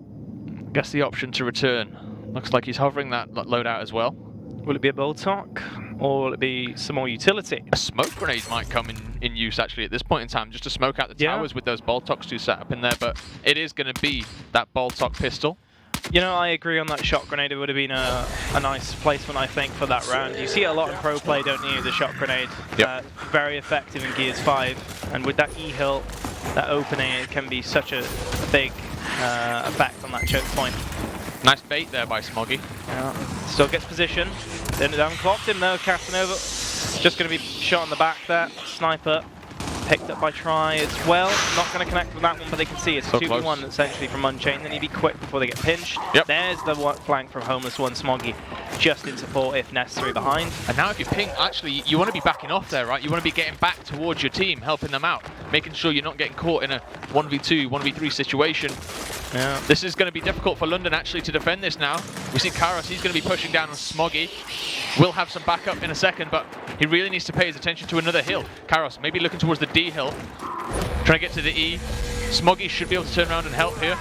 [SPEAKER 4] gets the option to return. Looks like he's hovering that loadout as well.
[SPEAKER 3] Will it be a Boltok, or will it be some more utility?
[SPEAKER 4] A smoke grenade might come in use actually at this point in time, just to smoke out the towers with those Boltoks to set up in there, but it is going to be that Boltok pistol.
[SPEAKER 3] You know, I agree on that shot grenade. It would have been a nice placement, I think, for that round. You see it a lot in pro play, don't you, the shot grenade?
[SPEAKER 4] Yep.
[SPEAKER 3] Very effective in Gears 5, and with that E-Hill, that opening, it can be such a big effect on that choke point.
[SPEAKER 4] Nice bait there by Smoggy.
[SPEAKER 3] Yeah. Still gets position. Then they haven't clocked him though. Casanova just going to be shot on the back there. Sniper picked up by Try as well. Not going to connect with that one, but they can see it's a 2v1 essentially from Unchained. They need to be quick before they get pinched.
[SPEAKER 4] Yep.
[SPEAKER 3] There's the flank from Homeless One. Smoggy just in support if necessary behind.
[SPEAKER 4] And now if you ping, actually, you want to be backing off there, right? You want to be getting back towards your team, helping them out, making sure you're not getting caught in a 1v2, 1v3 situation.
[SPEAKER 3] Yeah.
[SPEAKER 4] This is going to be difficult for London actually to defend this now. We see Karos, he's going to be pushing down on Smoggy. Will have some backup in a second, but he really needs to pay his attention to another hill. Karos maybe looking towards the D hill, trying to get to the E. Smoggy should be able to turn around and help here.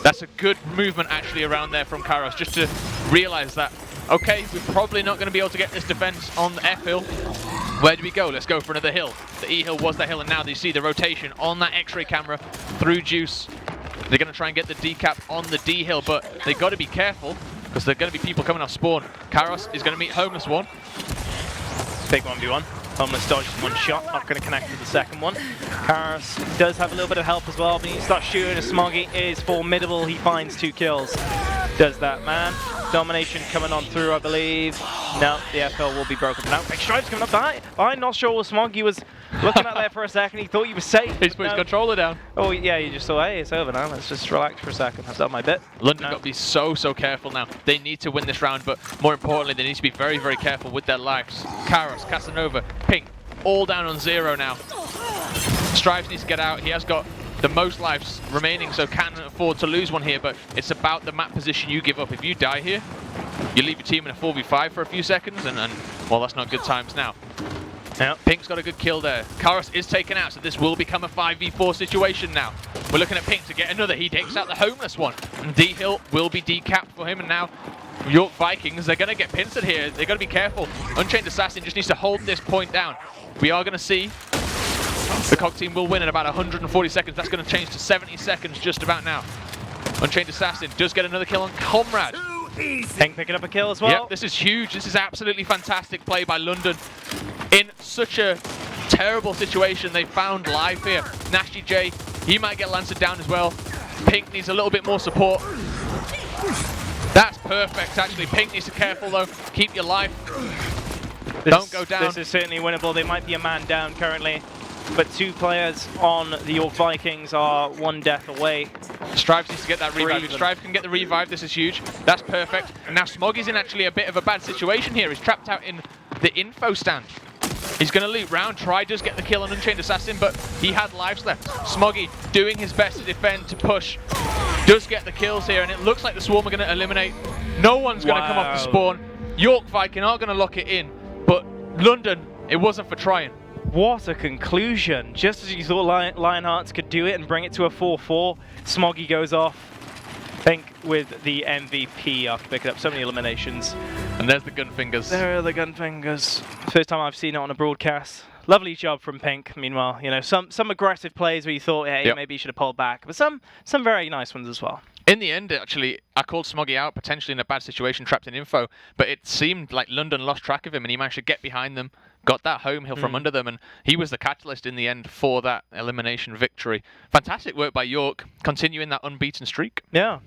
[SPEAKER 4] That's a good movement actually around there from Karos, just to realise that, okay, we're probably not going to be able to get this defence on the F hill. Where do we go? Let's go for another hill. The E hill was the hill, and now they see the rotation on that X-ray camera through Juice. They're going to try and get the decap on the D hill, but they've got to be careful because there are going to be people coming off spawn. Karos is going to meet Homeless One.
[SPEAKER 3] Big 1v1. Homeless dodges one shot, not going to connect with the second one. Karos does have a little bit of help as well, but he starts shooting. Smoggy is formidable. He finds 2 kills. Does that, man. Domination coming on through, I believe. No, the FL will be broken. Now, Big Stripe's coming up behind. Not sure what Smoggy was looking at there for a second. He thought he was safe.
[SPEAKER 4] He's put his controller down.
[SPEAKER 3] Oh, yeah, you just thought, hey, it's over now. Let's just relax for a second. I've done my bit.
[SPEAKER 4] London got to be so careful now. They need to win this round, but more importantly, they need to be very, very careful with their lives. Karos, Casanova, Pink, all down on 0 now. Strives needs to get out. He has got the most lives remaining, so can't afford to lose one here, but it's about the map position you give up. If you die here, you leave your team in a 4v5 for a few seconds, and well, that's not good times now.
[SPEAKER 3] Yep.
[SPEAKER 4] Pink's got a good kill there. Karos is taken out, so this will become a 5v4 situation now. We're looking at Pink to get another. He takes out the homeless one. And D-Hill will be decapped for him, and now York Vikings, they're going to get pincered here. They've got to be careful. Unchained Assassin just needs to hold this point down. We are going to see the COG team will win in about 140 seconds. That's going to change to 70 seconds just about now. Unchained Assassin does get another kill on Comrade.
[SPEAKER 3] Pink picking up a kill as well.
[SPEAKER 4] Yep, this is huge. This is absolutely fantastic play by London. In such a terrible situation, they found life here. Nasty J, he might get lanced down as well. Pink needs a little bit more support. That's perfect, actually. Pink needs to be careful, though. Keep your life. Don't go down.
[SPEAKER 3] This is certainly winnable. They might be a man down currently, but 2 players on the York Vikings are 1 death away.
[SPEAKER 4] Strive needs to get that revive. If Strive can get the revive, this is huge. That's perfect. And now Smoggy's in actually a bit of a bad situation here. He's trapped out in the info stand. He's going to loop round. Try does get the kill on Unchained Assassin, but he had lives left. Smoggy doing his best to defend, to push. Does get the kills here, and it looks like the Swarm are going to eliminate. No one's going to come off the spawn. York Viking are going to lock it in, but London, it wasn't for trying.
[SPEAKER 3] What a conclusion. Just as you thought Lionhearts could do it and bring it to a 4-4, Smoggy goes off. Pink with the MVP after picking up so many eliminations.
[SPEAKER 4] And there's the gun fingers.
[SPEAKER 3] There are the gun fingers. First time I've seen it on a broadcast. Lovely job from Pink. Meanwhile, you know, some aggressive plays where you thought, hey, maybe you should have pulled back, but some very nice ones as well.
[SPEAKER 4] In the end, actually, I called Smoggy out, potentially in a bad situation, trapped in info, but it seemed like London lost track of him, and he managed to get behind them, got that home hill from under them, and he was the catalyst in the end for that elimination victory. Fantastic work by York, continuing that unbeaten streak.
[SPEAKER 3] Yeah.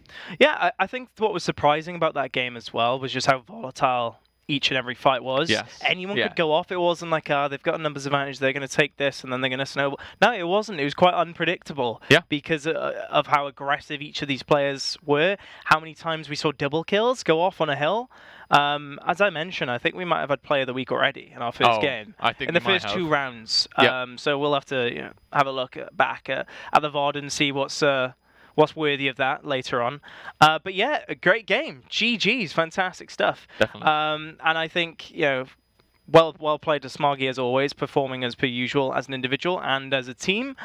[SPEAKER 3] I think what was surprising about that game as well was just how volatile each and every fight was.
[SPEAKER 4] Yes.
[SPEAKER 3] Anyone could go off. It wasn't like, they've got a numbers advantage, they're going to take this, and then they're going to snowball. No, it wasn't. It was quite unpredictable because of how aggressive each of these players were, how many times we saw double kills go off on a hill. As I mentioned, I think we might have had Player of the Week already in our first game.
[SPEAKER 4] I think
[SPEAKER 3] in the first 2 rounds. So we'll have to have a look back at the VOD and see what's worthy of that later on. But yeah, a great game. GG's, fantastic stuff.
[SPEAKER 4] Definitely.
[SPEAKER 3] And I think, well played to Smoggy as always, performing as per usual as an individual and as a team.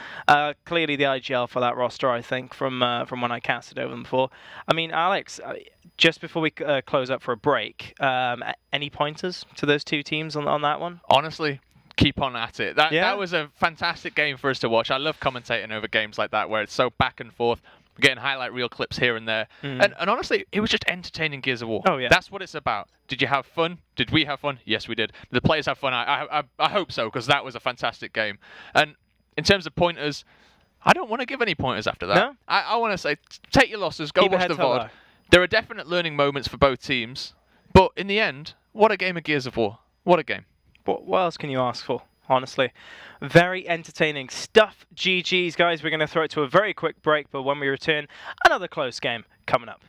[SPEAKER 3] Clearly the IGL for that roster, I think, from when I casted over them before. I mean, Alex, just before we close up for a break, any pointers to those 2 teams on that one?
[SPEAKER 4] Honestly, keep on at it. That was a fantastic game for us to watch. I love commentating over games like that where it's so back and forth. We're getting highlight reel clips here and there. And honestly, it was just entertaining Gears of War.
[SPEAKER 3] Oh, yeah.
[SPEAKER 4] That's what it's about. Did you have fun? Did we have fun? Yes, we did. Did the players have fun? I hope so, because that was a fantastic game. And in terms of pointers, I don't want to give any pointers after that.
[SPEAKER 3] No?
[SPEAKER 4] I want to say, take your losses, go
[SPEAKER 3] Keep
[SPEAKER 4] watch
[SPEAKER 3] your
[SPEAKER 4] the
[SPEAKER 3] head held
[SPEAKER 4] VOD.
[SPEAKER 3] high.
[SPEAKER 4] There are definite learning moments for both teams. But in the end, what a game of Gears of War. What a game.
[SPEAKER 3] What else can you ask for? Honestly, very entertaining stuff. GG's, guys. We're going to throw it to a very quick break, but when we return, another close game coming up.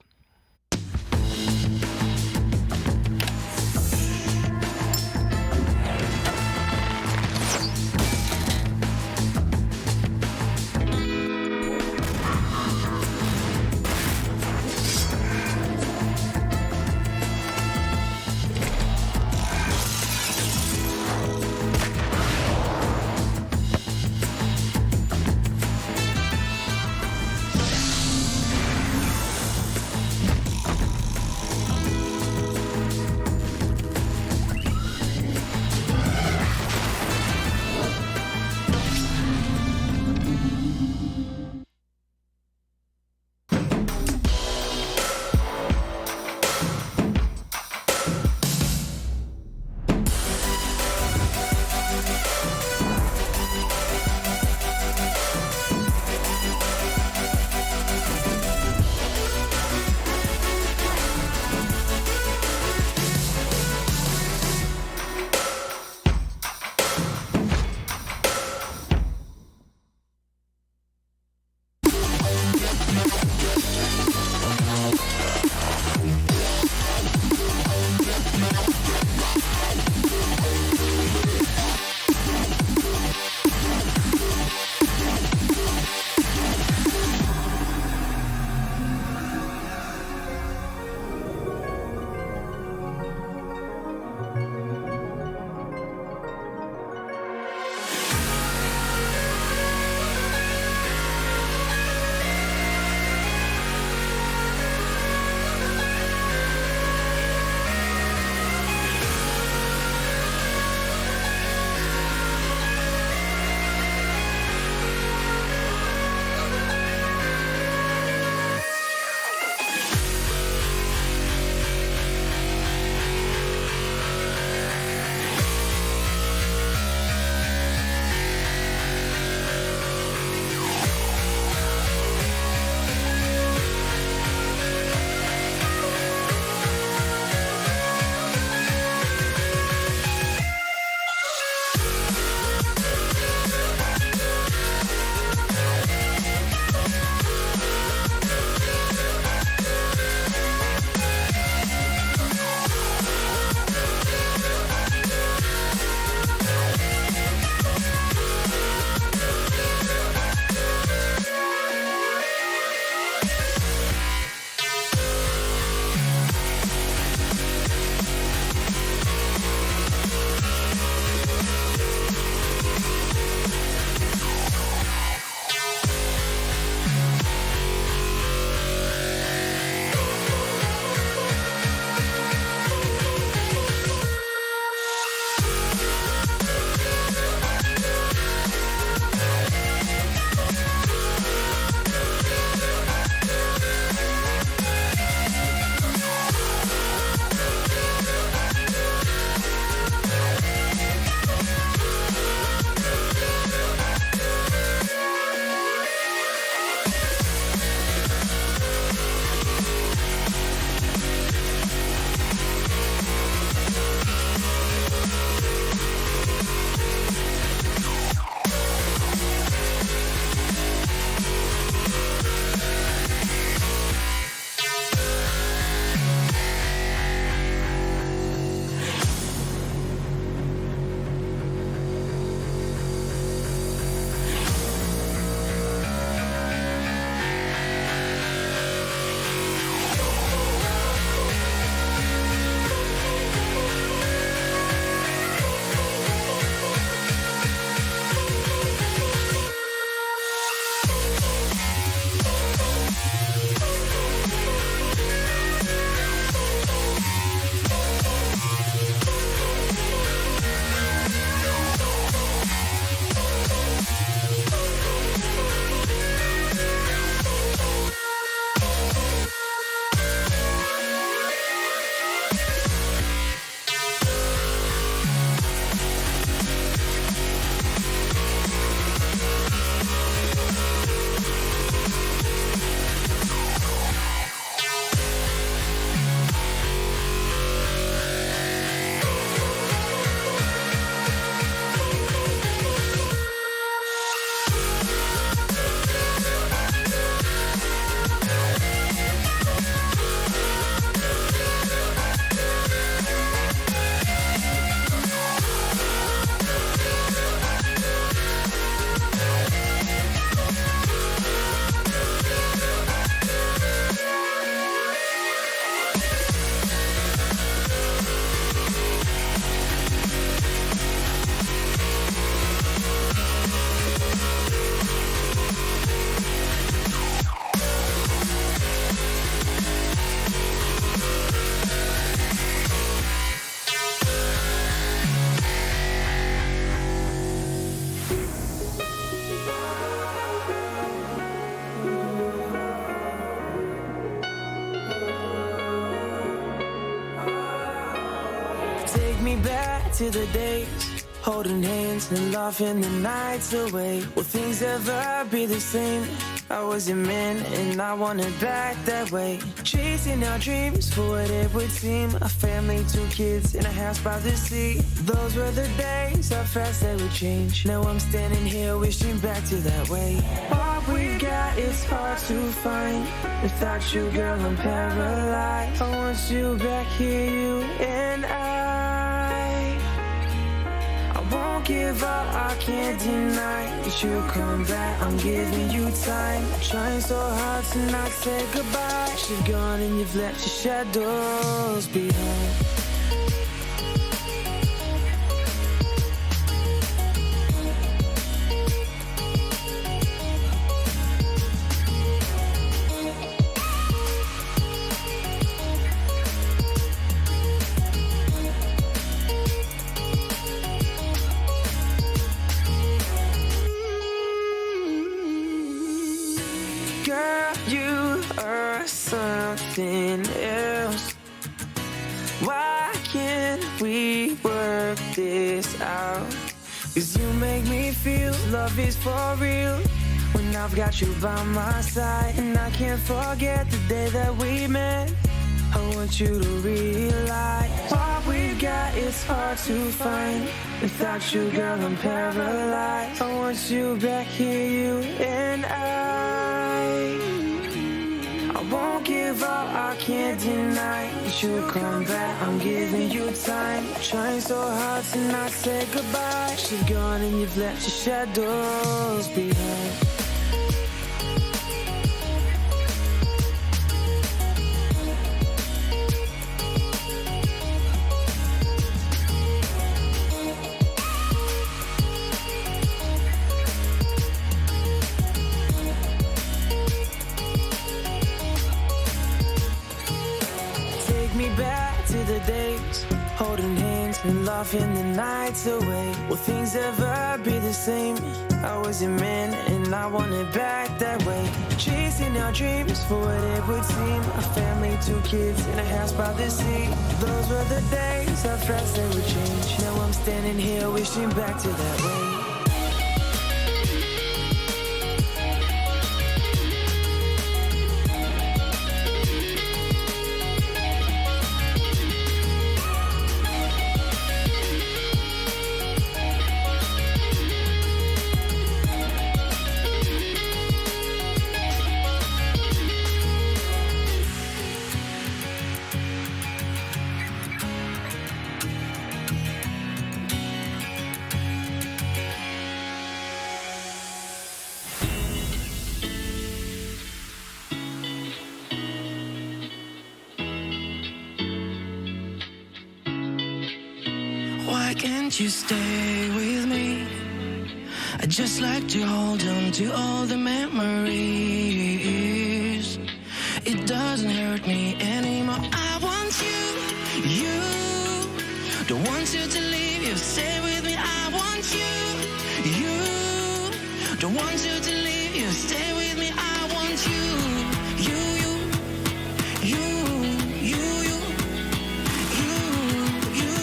[SPEAKER 5] me back to the days, holding hands and laughing the nights away. Will things ever be the same? I was your man and I want it back that way. Chasing our dreams for what it would seem. A family, 2 kids, in a house by the sea. Those were the days, how fast they would change. Now I'm standing here wishing back to that way. What we got is hard to find. Without you, girl, I'm paralyzed. I want you back here, you and I won't give up, I can't deny that you'll come back, I'm giving you time. Trying so hard to not say goodbye. She's gone and you've left your shadows behind. Something else. Why can't we work this out? 'Cause you make me feel love is for real when I've got you by my side. And I can't forget the day that we met. I want you to realize what we've got is hard to find. Without you, girl, I'm paralyzed. I want you back here, you and I won't give up, I can't deny that you'll come back, I'm giving you time. Trying so hard to not say goodbye. She's gone and you've left your shadows behind. Me back to the days, holding hands and laughing the nights away. Will things ever be the same? I was your man and I want it back that way. Chasing our dreams for what it would seem. A family, 2 kids, in a house by the sea. Those were the days, how fast they would change. Now I'm standing here wishing back to that way.
[SPEAKER 6] Why can't you stay with me? I'd just like to hold on to all the memories. It doesn't hurt me anymore. I want you, you. Don't want you to leave, you stay with me. I want you, you. Don't want you to leave, you stay with me. I want you, you, you, you, you, you.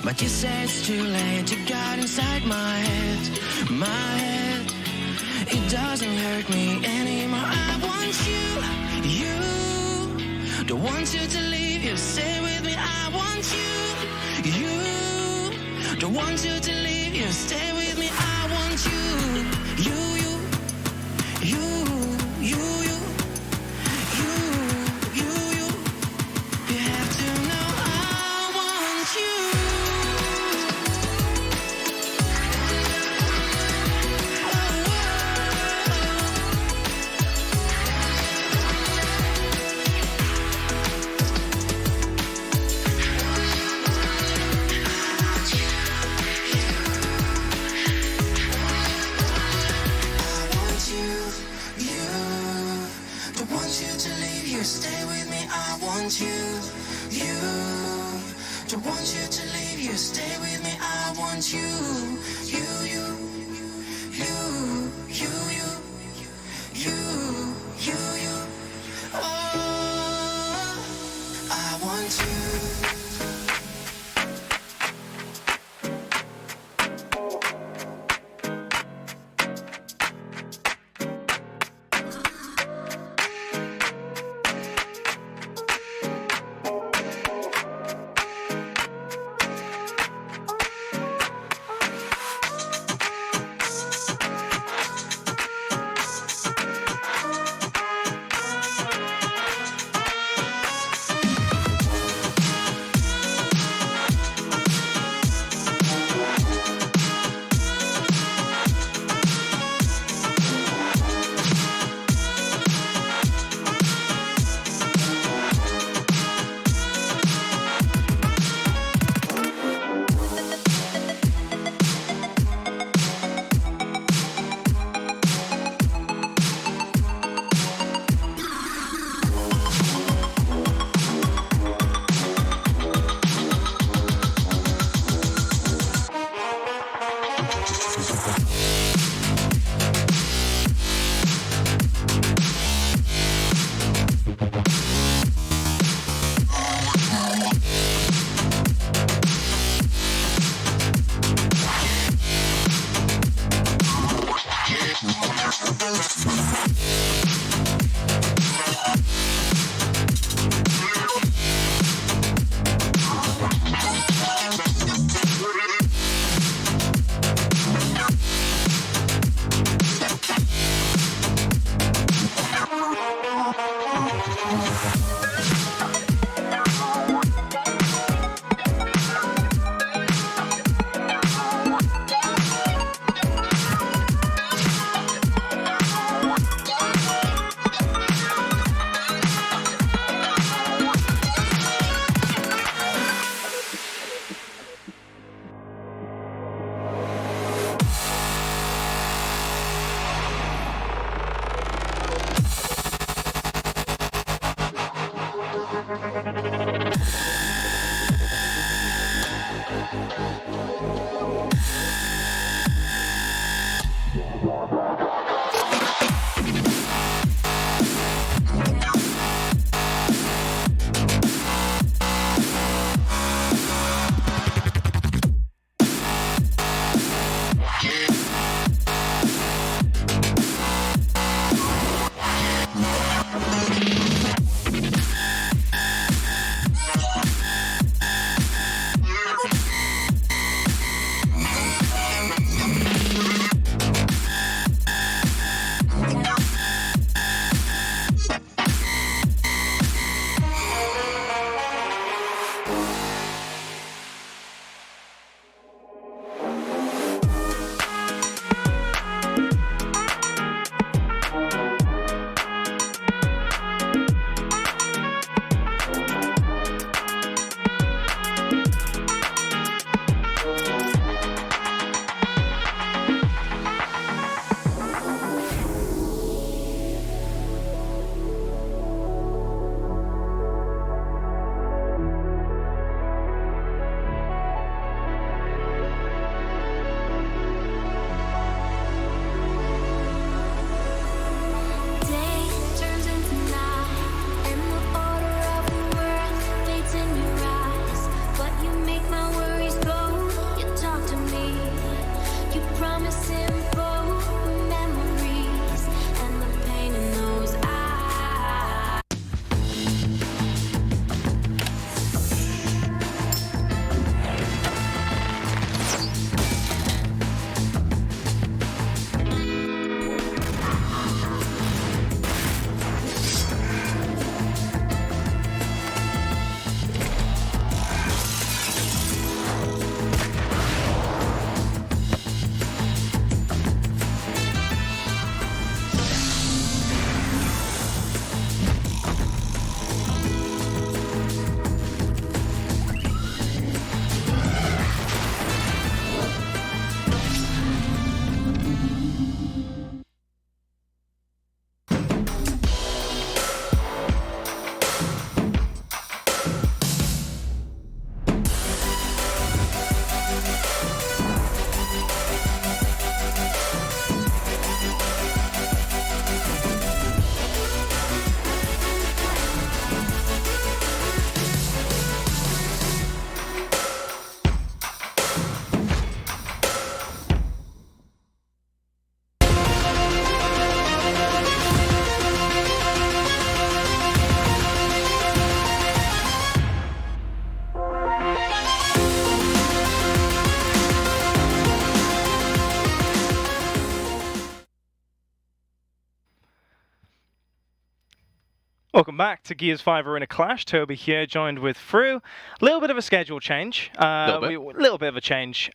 [SPEAKER 6] But you say it's too late. You got inside my head, my head. It doesn't hurt me anymore. I want you, you. Don't want you to leave, you stay with me. I want you, you. Don't want you to leave, you stay with me. I want you, you, you, you, you, you, you, you, you. You have to know I want you. want you, you. Don't want you to leave, you stay with me. I want you, you, you, you, you, you, you, you. Oh, I want you.
[SPEAKER 3] Welcome back to Gears 5 Arena Clash. Toby here, joined with Fru. A little bit of a schedule change. Little bit of a change.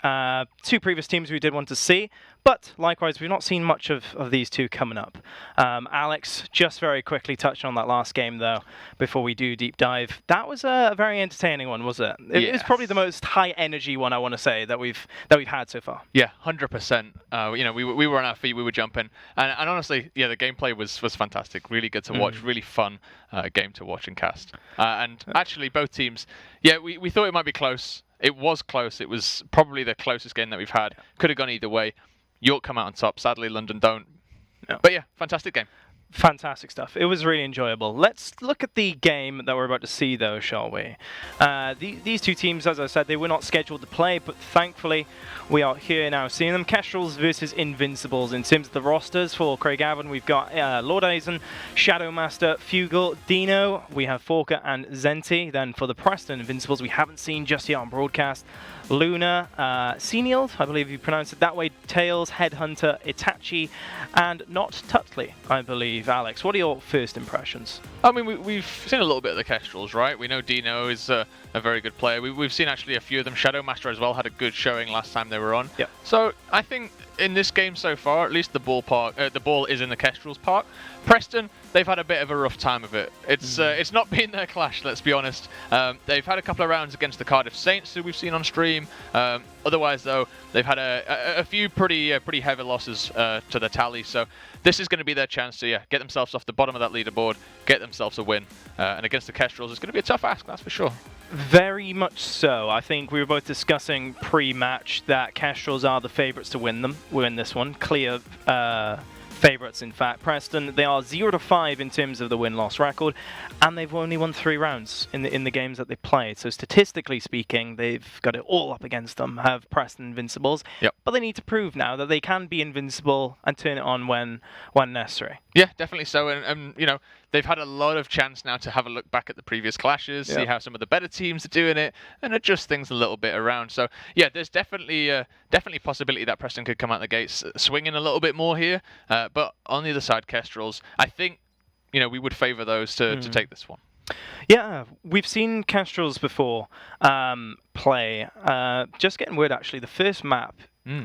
[SPEAKER 3] Two previous teams we did want to see, but likewise, we've not seen much of these two coming up. Alex, just very quickly touching on that last game, though, before we do deep dive. That was a very entertaining one, was it? It was probably the most high-energy one, I want to say, that we've had so far.
[SPEAKER 4] Yeah, 100%. We were on our feet, we were jumping, and honestly, yeah, the gameplay was fantastic. Really good to watch, really fun game to watch and cast. And actually, both teams, we thought it might be close. It was close. It was probably the closest game that we've had. Could have gone either way. York come out on top. Sadly, London don't. No. But yeah, fantastic game.
[SPEAKER 3] Fantastic stuff. It was really enjoyable. Let's look at the game that we're about to see, though, shall we? These two teams, as I said, they were not scheduled to play, but thankfully we are here now seeing them. Kestrels versus Invincibles. In terms of the rosters for Craigavon, we've got Lord Eisen, Shadowmaster, Fugal, Dino. We have Forker and Zenti. Then for the Preston Invincibles, we haven't seen just yet on broadcast. Luna, Senild, I believe you pronounce it that way, Tails, Headhunter, Itachi, and not Tutley, I believe. Alex, what are your first impressions?
[SPEAKER 4] I mean, we've seen a little bit of the Kestrels, right? We know Dino is a very good player. We've seen actually a few of them. Shadowmaster as well had a good showing last time they were on.
[SPEAKER 3] Yep.
[SPEAKER 4] So I think in this game so far, at least the ball is in the Kestrels' park. Preston, they've had a bit of a rough time of it. It's not been their clash, let's be honest. They've had a couple of rounds against the Cardiff Saints, who we've seen on stream. Otherwise, though, they've had a few pretty heavy losses to the tally. So this is going to be their chance to get themselves off the bottom of that leaderboard, get themselves a win. And against the Kestrels, it's going to be a tough ask, that's for sure.
[SPEAKER 3] Very much so. I think we were both discussing pre-match that Kestrels are the favourites to win this one. Clear favourites, in fact. Preston, they are 0-5 in terms of the win-loss record, and they've only won 3 rounds in the games that they've played. So statistically speaking, they've got it all up against them, have Preston Invincibles.
[SPEAKER 4] Yep.
[SPEAKER 3] But they need to prove now that they can be invincible and turn it on when necessary.
[SPEAKER 4] Yeah, definitely so. And they've had a lot of chance now to have a look back at the previous clashes, see how some of the better teams are doing it, and adjust things a little bit around. So yeah, there's definitely possibility that Preston could come out the gates swinging a little bit more here. But on the other side, Kestrels, I think we would favour those to take this one.
[SPEAKER 3] Yeah, we've seen Kestrels before play. Just getting word, actually, the first map,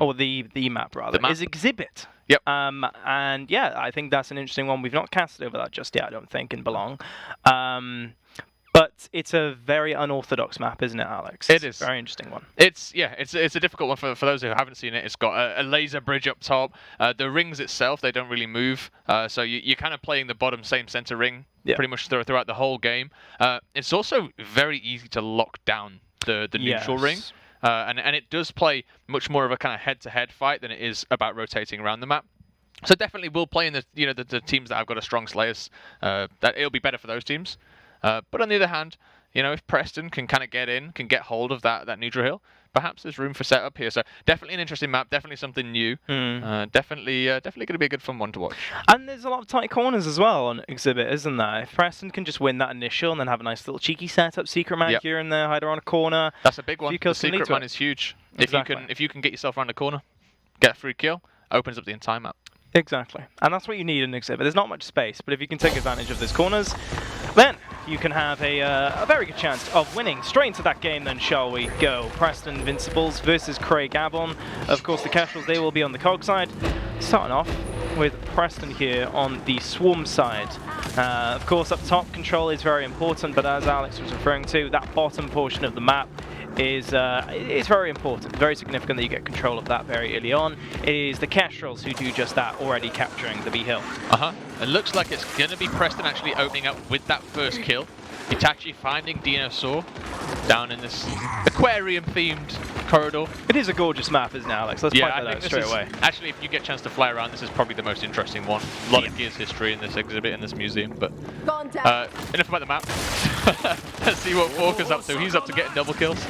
[SPEAKER 3] or the map rather, is Exhibit.
[SPEAKER 4] Yep.
[SPEAKER 3] And yeah, I think that's an interesting one. We've not casted over that just yet, I don't think, in Belong. But it's a very unorthodox map, isn't it, Alex?
[SPEAKER 4] It is.
[SPEAKER 3] A very interesting one.
[SPEAKER 4] It's a difficult one for those who haven't seen it. It's got a laser bridge up top. The rings itself, they don't really move. So you're kind of playing the bottom same center ring pretty much throughout the whole game. It's also very easy to lock down the neutral ring. And it does play much more of a kind of head-to-head fight than it is about rotating around the map. So definitely we'll play in the teams that have got a strong Slayers. That it'll be better for those teams. But on the other hand, if Preston can kind of get hold of that neutral hill, perhaps there's room for setup here. So definitely an interesting map, definitely something new. Definitely going to be a good fun one to watch.
[SPEAKER 3] And there's a lot of tight corners as well on Exhibit, isn't there? If Preston can just win that initial and then have a nice little cheeky setup, secret man here and there, hide around a corner.
[SPEAKER 4] That's a big one. The secret man is huge.
[SPEAKER 3] Exactly.
[SPEAKER 4] If you can get yourself around a corner, get a free kill, opens up the entire map.
[SPEAKER 3] Exactly. And that's what you need in Exhibit. There's not much space, but if you can take advantage of those corners, then you can have a very good chance of winning. Straight into that game then, shall we go? Preston Invincibles versus Craigavon. Of course, the Kestrels, they will be on the COG side. Starting off with Preston here on the Swarm side. Of course, up top, control is very important, but as Alex was referring to, that bottom portion of the map is very important, very significant that you get control of that very early on. It is the Kestrels who do just that, already capturing the B hill.
[SPEAKER 4] It looks like it's going to be Preston actually opening up with that first kill. Itachi finding Dinosaur down in this aquarium-themed corridor.
[SPEAKER 3] It is a gorgeous map, isn't it, Alex? Let's point that out straight away.
[SPEAKER 4] Actually, if you get a chance to fly around, this is probably the most interesting one. A lot of Gears history in this exhibit, in this museum. But enough about the map. Let's see what Walker's up to. He's up to getting double kills.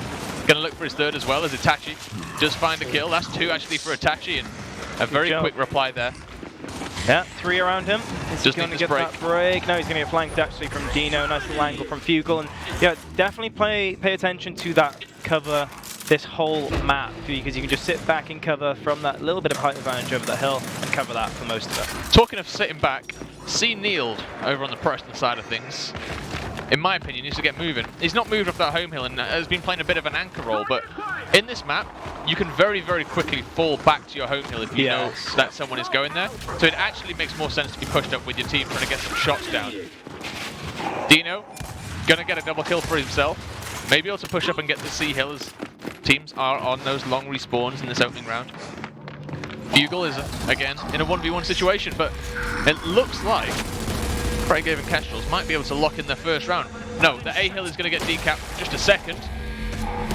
[SPEAKER 4] Going to look for his third as well as Itachi does find a kill. That's 2 actually for Itachi, and a very quick reply there.
[SPEAKER 3] Yeah, 3 around him. Is he going to get that break? No, he's going to get flanked actually from Dino. Nice little angle from Fugal. And yeah, definitely pay attention to that cover this whole map, because you can just sit back in cover from that little bit of height advantage over the hill and cover that for most of it.
[SPEAKER 4] Talking of sitting back, see Neiled over on the Preston side of things, in my opinion, needs to get moving. He's not moved off that home hill and has been playing a bit of an anchor role, but in this map, you can very, very quickly fall back to your home hill if you know that someone is going there. So it actually makes more sense to be pushed up with your team trying to get some shots down. Dino, gonna get a double kill for himself. Maybe also push up and get the C hill as teams are on those long respawns in this opening round. Bugle is, again, in a 1v1 situation, but it looks like Craig and Kestrels might be able to lock in their first round. No, the A hill is going to get decapped in just a second.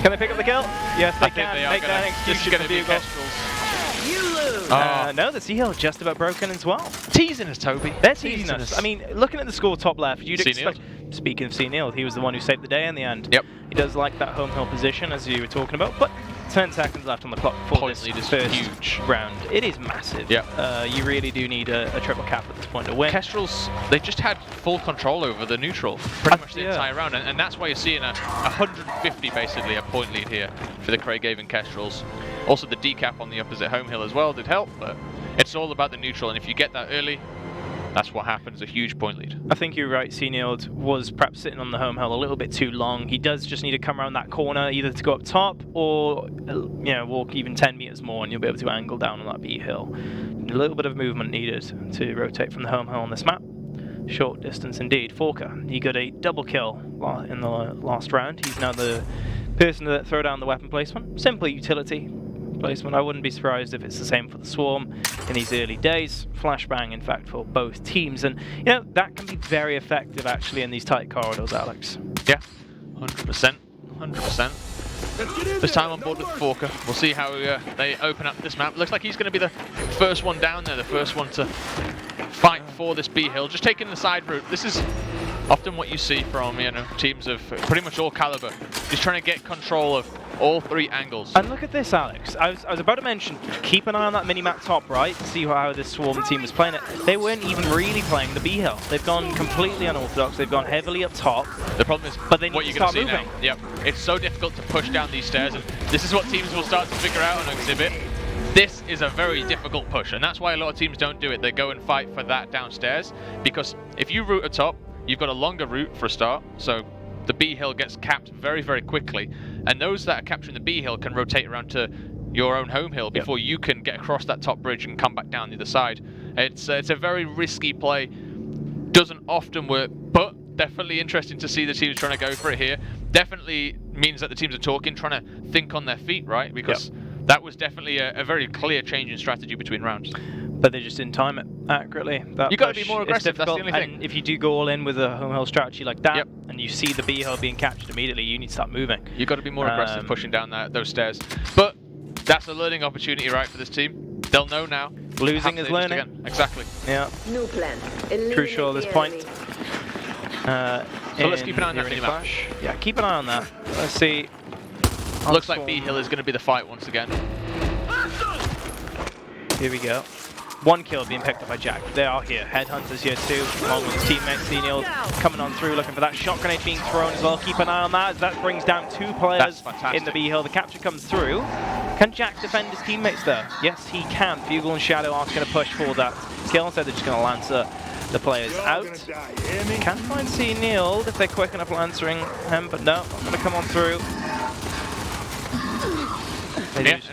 [SPEAKER 3] Can they pick up the kill? Yes, they can.
[SPEAKER 4] They are
[SPEAKER 3] Make that
[SPEAKER 4] this is going to be
[SPEAKER 3] Bugle.
[SPEAKER 4] Kestrels.
[SPEAKER 6] You lose.
[SPEAKER 3] No, the C hill just about broken as well.
[SPEAKER 4] Teasing us, Toby.
[SPEAKER 3] They're teasing us. I mean, looking at the score top left, you'd expect...
[SPEAKER 4] C-Neiled.
[SPEAKER 3] Speaking of C-Neiled, he was the one who saved the day in the end.
[SPEAKER 4] Yep.
[SPEAKER 3] He does like that home hill position, as you were talking about, but 10 seconds left on the clock for
[SPEAKER 4] Point
[SPEAKER 3] this
[SPEAKER 4] lead is
[SPEAKER 3] first
[SPEAKER 4] huge
[SPEAKER 3] round. It is massive.
[SPEAKER 4] Yep.
[SPEAKER 3] You really do need a triple cap at this point to win.
[SPEAKER 4] Kestrels, they just had full control over the neutral pretty much the entire round, and that's why you're seeing a 150 basically a point lead here for the Craighaven Kestrels. Also the decap on the opposite home hill as well did help, but it's all about the neutral, and if you get that early, that's what happens, a huge point lead.
[SPEAKER 3] I think you're right, C-Neiled was perhaps sitting on the home hill a little bit too long. He does just need to come around that corner, either to go up top or walk even 10 meters more and you'll be able to angle down on that B hill. A little bit of movement needed to rotate from the home hill on this map. Short distance indeed. Forker, he got a double kill in the last round. He's now the person to throw down the weapon placement. Simple utility placement. I wouldn't be surprised if it's the same for the Swarm in these early days. Flashbang, in fact, for both teams, and that can be very effective actually in these tight corridors, Alex.
[SPEAKER 4] Yeah, 100%, 100%. This time on board with Forker. We'll see how they open up this map. Looks like he's going to be the first one down there, the first one to fight for this B hill. Just taking the side route. This is often what you see from teams of pretty much all caliber. Just trying to get control of all three angles.
[SPEAKER 3] And look at this, Alex. I was about to mention, keep an eye on that mini-map top right, see how this Swarm team was playing it. They weren't even really playing the B hill. They've gone completely unorthodox. They've gone heavily up top.
[SPEAKER 4] The problem is
[SPEAKER 3] but they need
[SPEAKER 4] what
[SPEAKER 3] to
[SPEAKER 4] you're going
[SPEAKER 3] start
[SPEAKER 4] to see
[SPEAKER 3] moving.
[SPEAKER 4] now. Yep. It's so difficult to push down these stairs, and this is what teams will start to figure out on Exhibit. This is a very difficult push, and that's why a lot of teams don't do it. They go and fight for that downstairs, because if you route atop, you've got a longer route for a start, so the B hill gets capped very, very quickly, and those that are capturing the B hill can rotate around to your own home hill before you can get across that top bridge and come back down the other side. It's a very risky play, doesn't often work, but definitely interesting to see the teams trying to go for it here. Definitely means that the teams are talking, trying to think on their feet, right? Because that was definitely a very clear change in strategy between rounds.
[SPEAKER 3] But they just didn't time it accurately. You've
[SPEAKER 4] got to be more aggressive, that's the only thing.
[SPEAKER 3] And if you do go all in with a home hill strategy like that, and you see the B hill being captured immediately, you need to start moving.
[SPEAKER 4] You've got to be more aggressive pushing down those stairs. But that's a learning opportunity, right, for this team. They'll know now.
[SPEAKER 3] Losing is learning.
[SPEAKER 4] Exactly.
[SPEAKER 3] Yeah.
[SPEAKER 7] New plan.
[SPEAKER 3] Crucial at this point.
[SPEAKER 4] So let's keep an eye on that mini-map.
[SPEAKER 3] Yeah, keep an eye on that. Let's see.
[SPEAKER 4] Looks like B hill is going to be the fight once again.
[SPEAKER 3] Here we go. One kill being picked up by Jack. They are here. Headhunters here too, along with his teammates. C-Neiled coming on through, looking for that shot grenade being thrown as well. Keep an eye on that. That brings down 2 players in the B hill. The capture comes through. Can Jack defend his teammates there? Yes, he can. Bugle and Shadow aren't going to push for that kill. Instead, they're just going to lancer the players out. Can find C-Neiled if they're quick enough lancering him, but no, not going to come on through.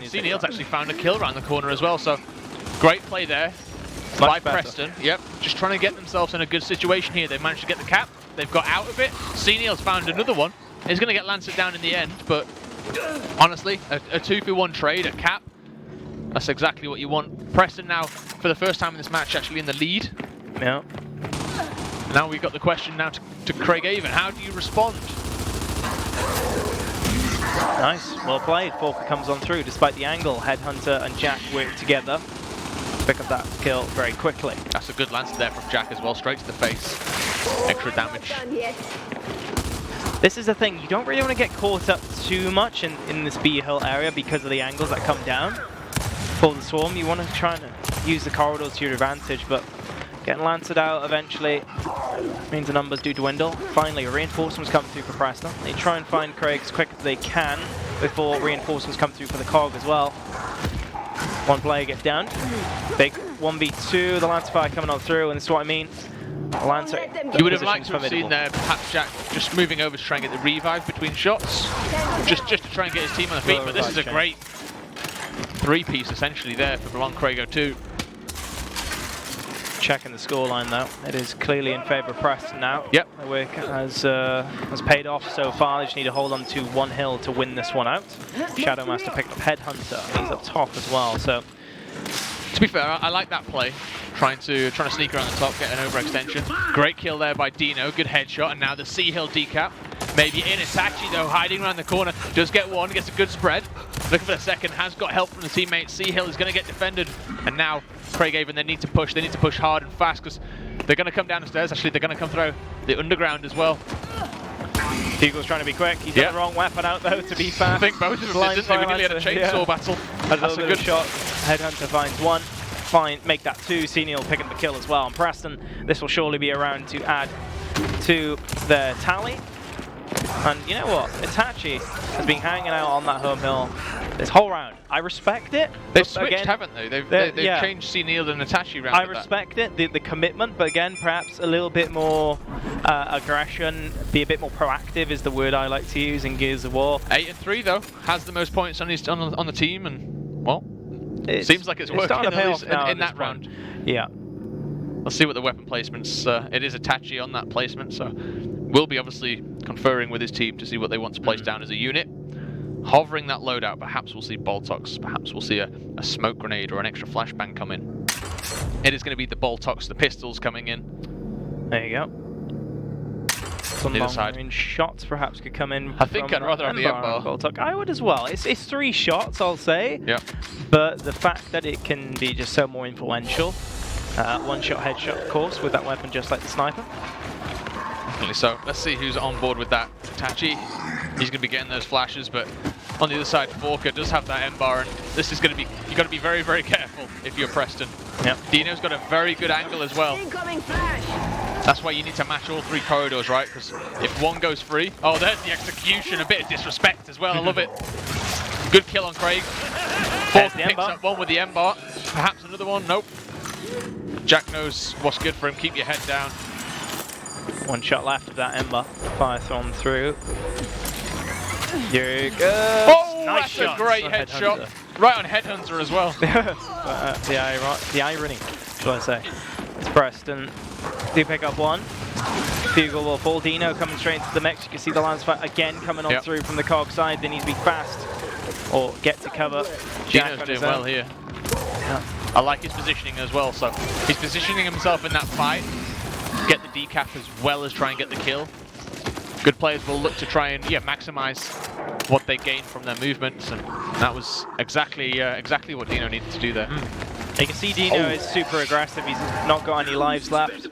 [SPEAKER 4] C-Neil's actually found a kill around the corner as well, so great play there by Preston. Yep, just trying to get themselves in a good situation here. They've managed to get the cap. They've got out of it. C-Neil's found another one. He's going to get lanced down in the end, but honestly, a 2-for-1 trade, a cap, that's exactly what you want. Preston now, for the first time in this match, actually in the lead.
[SPEAKER 3] Yeah.
[SPEAKER 4] Now we've got the question now to Craighaven. How do you respond?
[SPEAKER 3] Nice, well played. Forker comes on through despite the angle. Headhunter and Jack work together. Pick up that kill very quickly.
[SPEAKER 4] That's a good lance there from Jack as well, straight to the face. Extra damage.
[SPEAKER 3] This is the thing, you don't really want to get caught up too much in this B hill area because of the angles that come down. For the Swarm, you want to try and use the corridors to your advantage, but getting lanced out eventually means the numbers do dwindle. Finally, reinforcements come through for Preston. They try and find Craig as quick as they can before reinforcements come through for the COG as well. One player gets down. Big 1v2, the Lancer fire coming on through, and this is what I mean. Lancer.
[SPEAKER 4] You would have liked to have seen there, perhaps Jack just moving over to try and get the revive between shots, just to try and get his team on the feet. But this is a great three-piece essentially there for Belong Krago 2.
[SPEAKER 3] Checking the scoreline though, it is clearly in favour of Preston now.
[SPEAKER 4] Yep.
[SPEAKER 3] The work has paid off so far. They just need to hold on to one hill to win this one out. Shadowmaster picked up Headhunter. He's up top as well. So
[SPEAKER 4] to be fair, I like that play. Trying to sneak around the top, get an overextension. Great kill there by Dino, good headshot, and now the Sea Hill decap. Maybe in Itachi though, hiding around the corner, does get one, gets a good spread. Looking for the second, has got help from the teammates. Sea Hill is going to get defended, and now Craighaven, they need to push hard and fast, because they're going to come down the stairs. Actually, they're going to come through the underground as well.
[SPEAKER 3] Deagle's trying to be quick. He's got the wrong weapon out though to be fast.
[SPEAKER 4] I think both of them did, didn't they? We nearly had a chainsaw battle.
[SPEAKER 3] That's a good shot. Headhunter finds one. Fine, make that two. Senior picking up the kill as well. And Preston, this will surely be around to add to their tally. And you know what? Itachi has been hanging out on that home hill this whole round. I respect it.
[SPEAKER 4] They've switched, haven't they? They've changed Senior and Itachi round.
[SPEAKER 3] I respect it, the commitment, but again, perhaps a little bit more aggression, be a bit more proactive is the word I like to use in Gears of War.
[SPEAKER 4] 8-3 though, has the most points on the team, and well, seems like it's working in that round.
[SPEAKER 3] Yeah.
[SPEAKER 4] Let's see what the weapon placements. It is Itachi on that placement, so we'll be obviously conferring with his team to see what they want to place down as a unit. Hovering that loadout, perhaps we'll see Boltox, perhaps we'll see a smoke grenade or an extra flashbang come in. It is going to be the Boltox, the pistols coming in.
[SPEAKER 3] There you go. Some long-range shots perhaps could come in.
[SPEAKER 4] I think I'd rather have the
[SPEAKER 3] Boltox. I would as well. It's 3 shots, I'll say.
[SPEAKER 4] Yeah.
[SPEAKER 3] But the fact that it can be just so more influential. One-shot headshot, of course, with that weapon just like the sniper.
[SPEAKER 4] Definitely so. Let's see who's on board with that. Itachi, he's going to be getting those flashes, but on the other side, Forker does have that M-bar, and this is going to be, you've got to be very, very careful if you're Preston.
[SPEAKER 3] Yep.
[SPEAKER 4] Dino's got a very good angle as well. That's why you need to match all 3 corridors, right? Because if one goes free, oh, there's the execution, a bit of disrespect as well, I love it. Good kill on Craig. Forker picks up one with the M-bar, perhaps another one, nope. Jack knows what's good for him, keep your head down.
[SPEAKER 3] 1 shot left of that Ember. Fire thrown through. Here you go.
[SPEAKER 4] Oh,
[SPEAKER 3] nice
[SPEAKER 4] that's a great headshot. Right on Headhunter as well.
[SPEAKER 3] The irony, shall I say. It's Preston. Do pick up one. Fugle will fall. Dino coming straight into the mix. You can see the Lance fight again coming on through from the cog side. They need to be fast or get to cover.
[SPEAKER 4] Dino's doing well here.
[SPEAKER 3] Yeah.
[SPEAKER 4] I like his positioning as well, so he's positioning himself in that fight, get the decap as well as try and get the kill. Good players will look to try and maximize what they gain from their movements, and that was exactly what Dino needed to do there.
[SPEAKER 3] You can see Dino is super aggressive. He's not got any lives left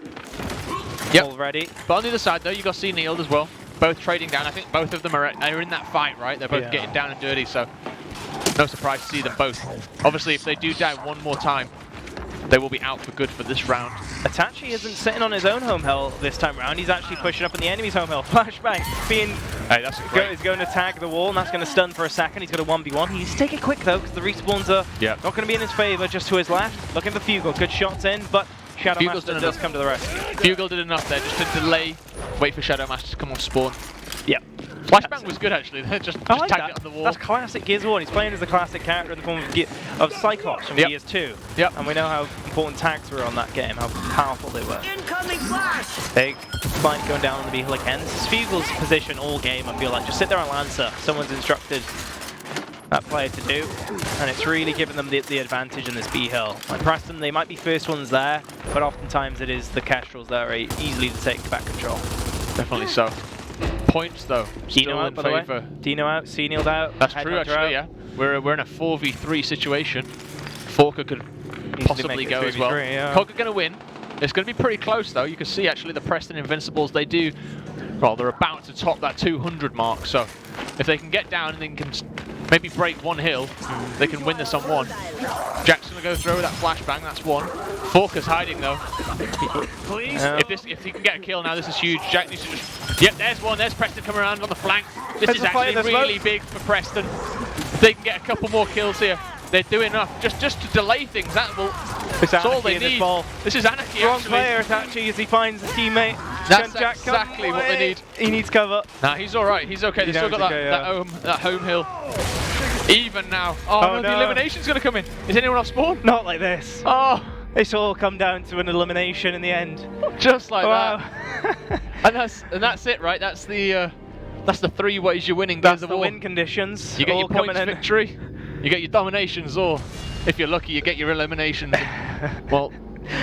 [SPEAKER 3] already.
[SPEAKER 4] But on the other side though, you got C Neiled as well, both trading down. I think both of them are in that fight, right? They're both getting down and dirty, so no surprise to see them both. Obviously, if they do die one more time, they will be out for good for this round.
[SPEAKER 3] Itachi isn't sitting on his own home hill this time round. He's actually pushing up in the enemy's home hill. Flashbang is going to tag the wall, and that's going to stun for a second. He's got a 1v1. He needs to take it quick though, because the respawns are not going to be in his favour. Just to his left, looking for Fugle. Good shots in, but Shadowmaster does come to the rescue.
[SPEAKER 4] Fugle did enough there, just to delay, wait for Shadowmaster to come off spawn.
[SPEAKER 3] Yep.
[SPEAKER 4] Flashbang was good actually. just
[SPEAKER 3] like
[SPEAKER 4] tagged it on the wall.
[SPEAKER 3] That's classic Gears of War. He's playing as the classic character in the form of Cyclops from Gears 2.
[SPEAKER 4] Yep.
[SPEAKER 3] And we know how important tags were on that game, how powerful they were.
[SPEAKER 5] Incoming flash!
[SPEAKER 3] Big fight going down on the B-hill again. This is Fugle's position all game, I feel like. Just sit there and Lancer. Someone's instructed that player to do, and it's really given them the advantage in this B-hill. Like Preston, they might be first ones there, but oftentimes it is the Kestrels that are easily to take back control.
[SPEAKER 4] Definitely so. Points though,
[SPEAKER 3] Dino out,
[SPEAKER 4] in favour.
[SPEAKER 3] Dino out, C-Neiled out.
[SPEAKER 4] That's true actually, yeah. We're in a 4v3 situation. Forker could possibly go as well. Cog are going to win. It's going to be pretty close though. You can see actually the Preston Invincibles, they're about to top that 200 mark. So if they can get down and then can maybe break one hill, they can win this on one. Jack's going to go through that flashbang, that's one. Forker's hiding though. If he can get a kill now, this is huge. Jack needs to just... Yep, there's one. There's Preston coming around on the flank. This is actually really big for Preston. If they can get a couple more kills here. They're doing enough just to delay things.
[SPEAKER 3] It's
[SPEAKER 4] That's all
[SPEAKER 3] anarchy
[SPEAKER 4] they
[SPEAKER 3] in this
[SPEAKER 4] need.
[SPEAKER 3] ball.
[SPEAKER 4] This is anarchy,
[SPEAKER 3] Wrong
[SPEAKER 4] actually.
[SPEAKER 3] player, Itachi, as he finds a teammate.
[SPEAKER 4] That's
[SPEAKER 3] Can Jack come
[SPEAKER 4] exactly what they
[SPEAKER 3] away?
[SPEAKER 4] need.
[SPEAKER 3] He needs cover.
[SPEAKER 4] Nah, he's all right. He's okay. They've still got that home hill. Even now. Oh, no, the elimination's going to come in. Is anyone off spawn?
[SPEAKER 3] Not like this.
[SPEAKER 4] Oh,
[SPEAKER 3] It's all come down to an elimination in the end.
[SPEAKER 4] just like
[SPEAKER 3] Wow.
[SPEAKER 4] that. And that's it, right? That's the 3 ways you're winning
[SPEAKER 3] That's
[SPEAKER 4] Gears of
[SPEAKER 3] the
[SPEAKER 4] War.
[SPEAKER 3] win conditions.
[SPEAKER 4] You get
[SPEAKER 3] all
[SPEAKER 4] your
[SPEAKER 3] coming
[SPEAKER 4] points
[SPEAKER 3] in.
[SPEAKER 4] victory, you get your dominations, or if you're lucky, you get your eliminations. Well,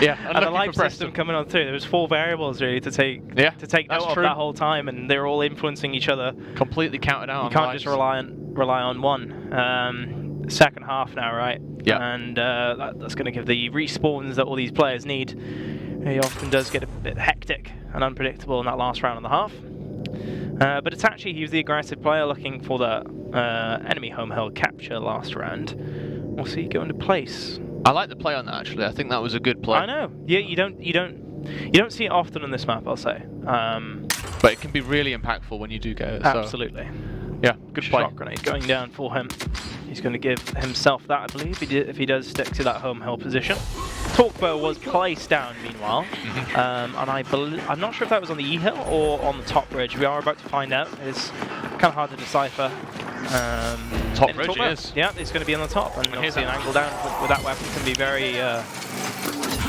[SPEAKER 4] yeah,
[SPEAKER 3] And the
[SPEAKER 4] unlucky
[SPEAKER 3] life
[SPEAKER 4] for Preston.
[SPEAKER 3] system coming on through. There was 4 variables really to take
[SPEAKER 4] Yeah,
[SPEAKER 3] note
[SPEAKER 4] that's
[SPEAKER 3] of
[SPEAKER 4] true.
[SPEAKER 3] that whole time, and they're all influencing each other.
[SPEAKER 4] Completely counted out.
[SPEAKER 3] You
[SPEAKER 4] on
[SPEAKER 3] can't
[SPEAKER 4] lives.
[SPEAKER 3] just rely on one. Second half now, right?
[SPEAKER 4] Yeah.
[SPEAKER 3] And that's going to give the respawns that all these players need. He often does get a bit hectic and unpredictable in that last round and a half. But Itachi, he was the aggressive player looking for the enemy home hill capture last round. We'll see go into place.
[SPEAKER 4] I like the play on that, actually. I think that was a good play.
[SPEAKER 3] I know. Yeah, you don't see it often on this map, I'll say.
[SPEAKER 4] But it can be really impactful when you do get it. So,
[SPEAKER 3] Absolutely.
[SPEAKER 4] yeah, good play.
[SPEAKER 3] Shot grenade going down for him. He's going to give himself that, I believe, if he does stick to that home hill position. Talkbow was placed down, meanwhile, and I'm not sure if that was on the E hill or on the top bridge. We are about to find out. It's kind of hard to decipher.
[SPEAKER 4] Top
[SPEAKER 3] in
[SPEAKER 4] bridge it
[SPEAKER 3] Talkbow.
[SPEAKER 4] is.
[SPEAKER 3] Yeah, it's going to be on the top, and
[SPEAKER 4] here's
[SPEAKER 3] obviously an
[SPEAKER 4] that.
[SPEAKER 3] angle down with that weapon can be very,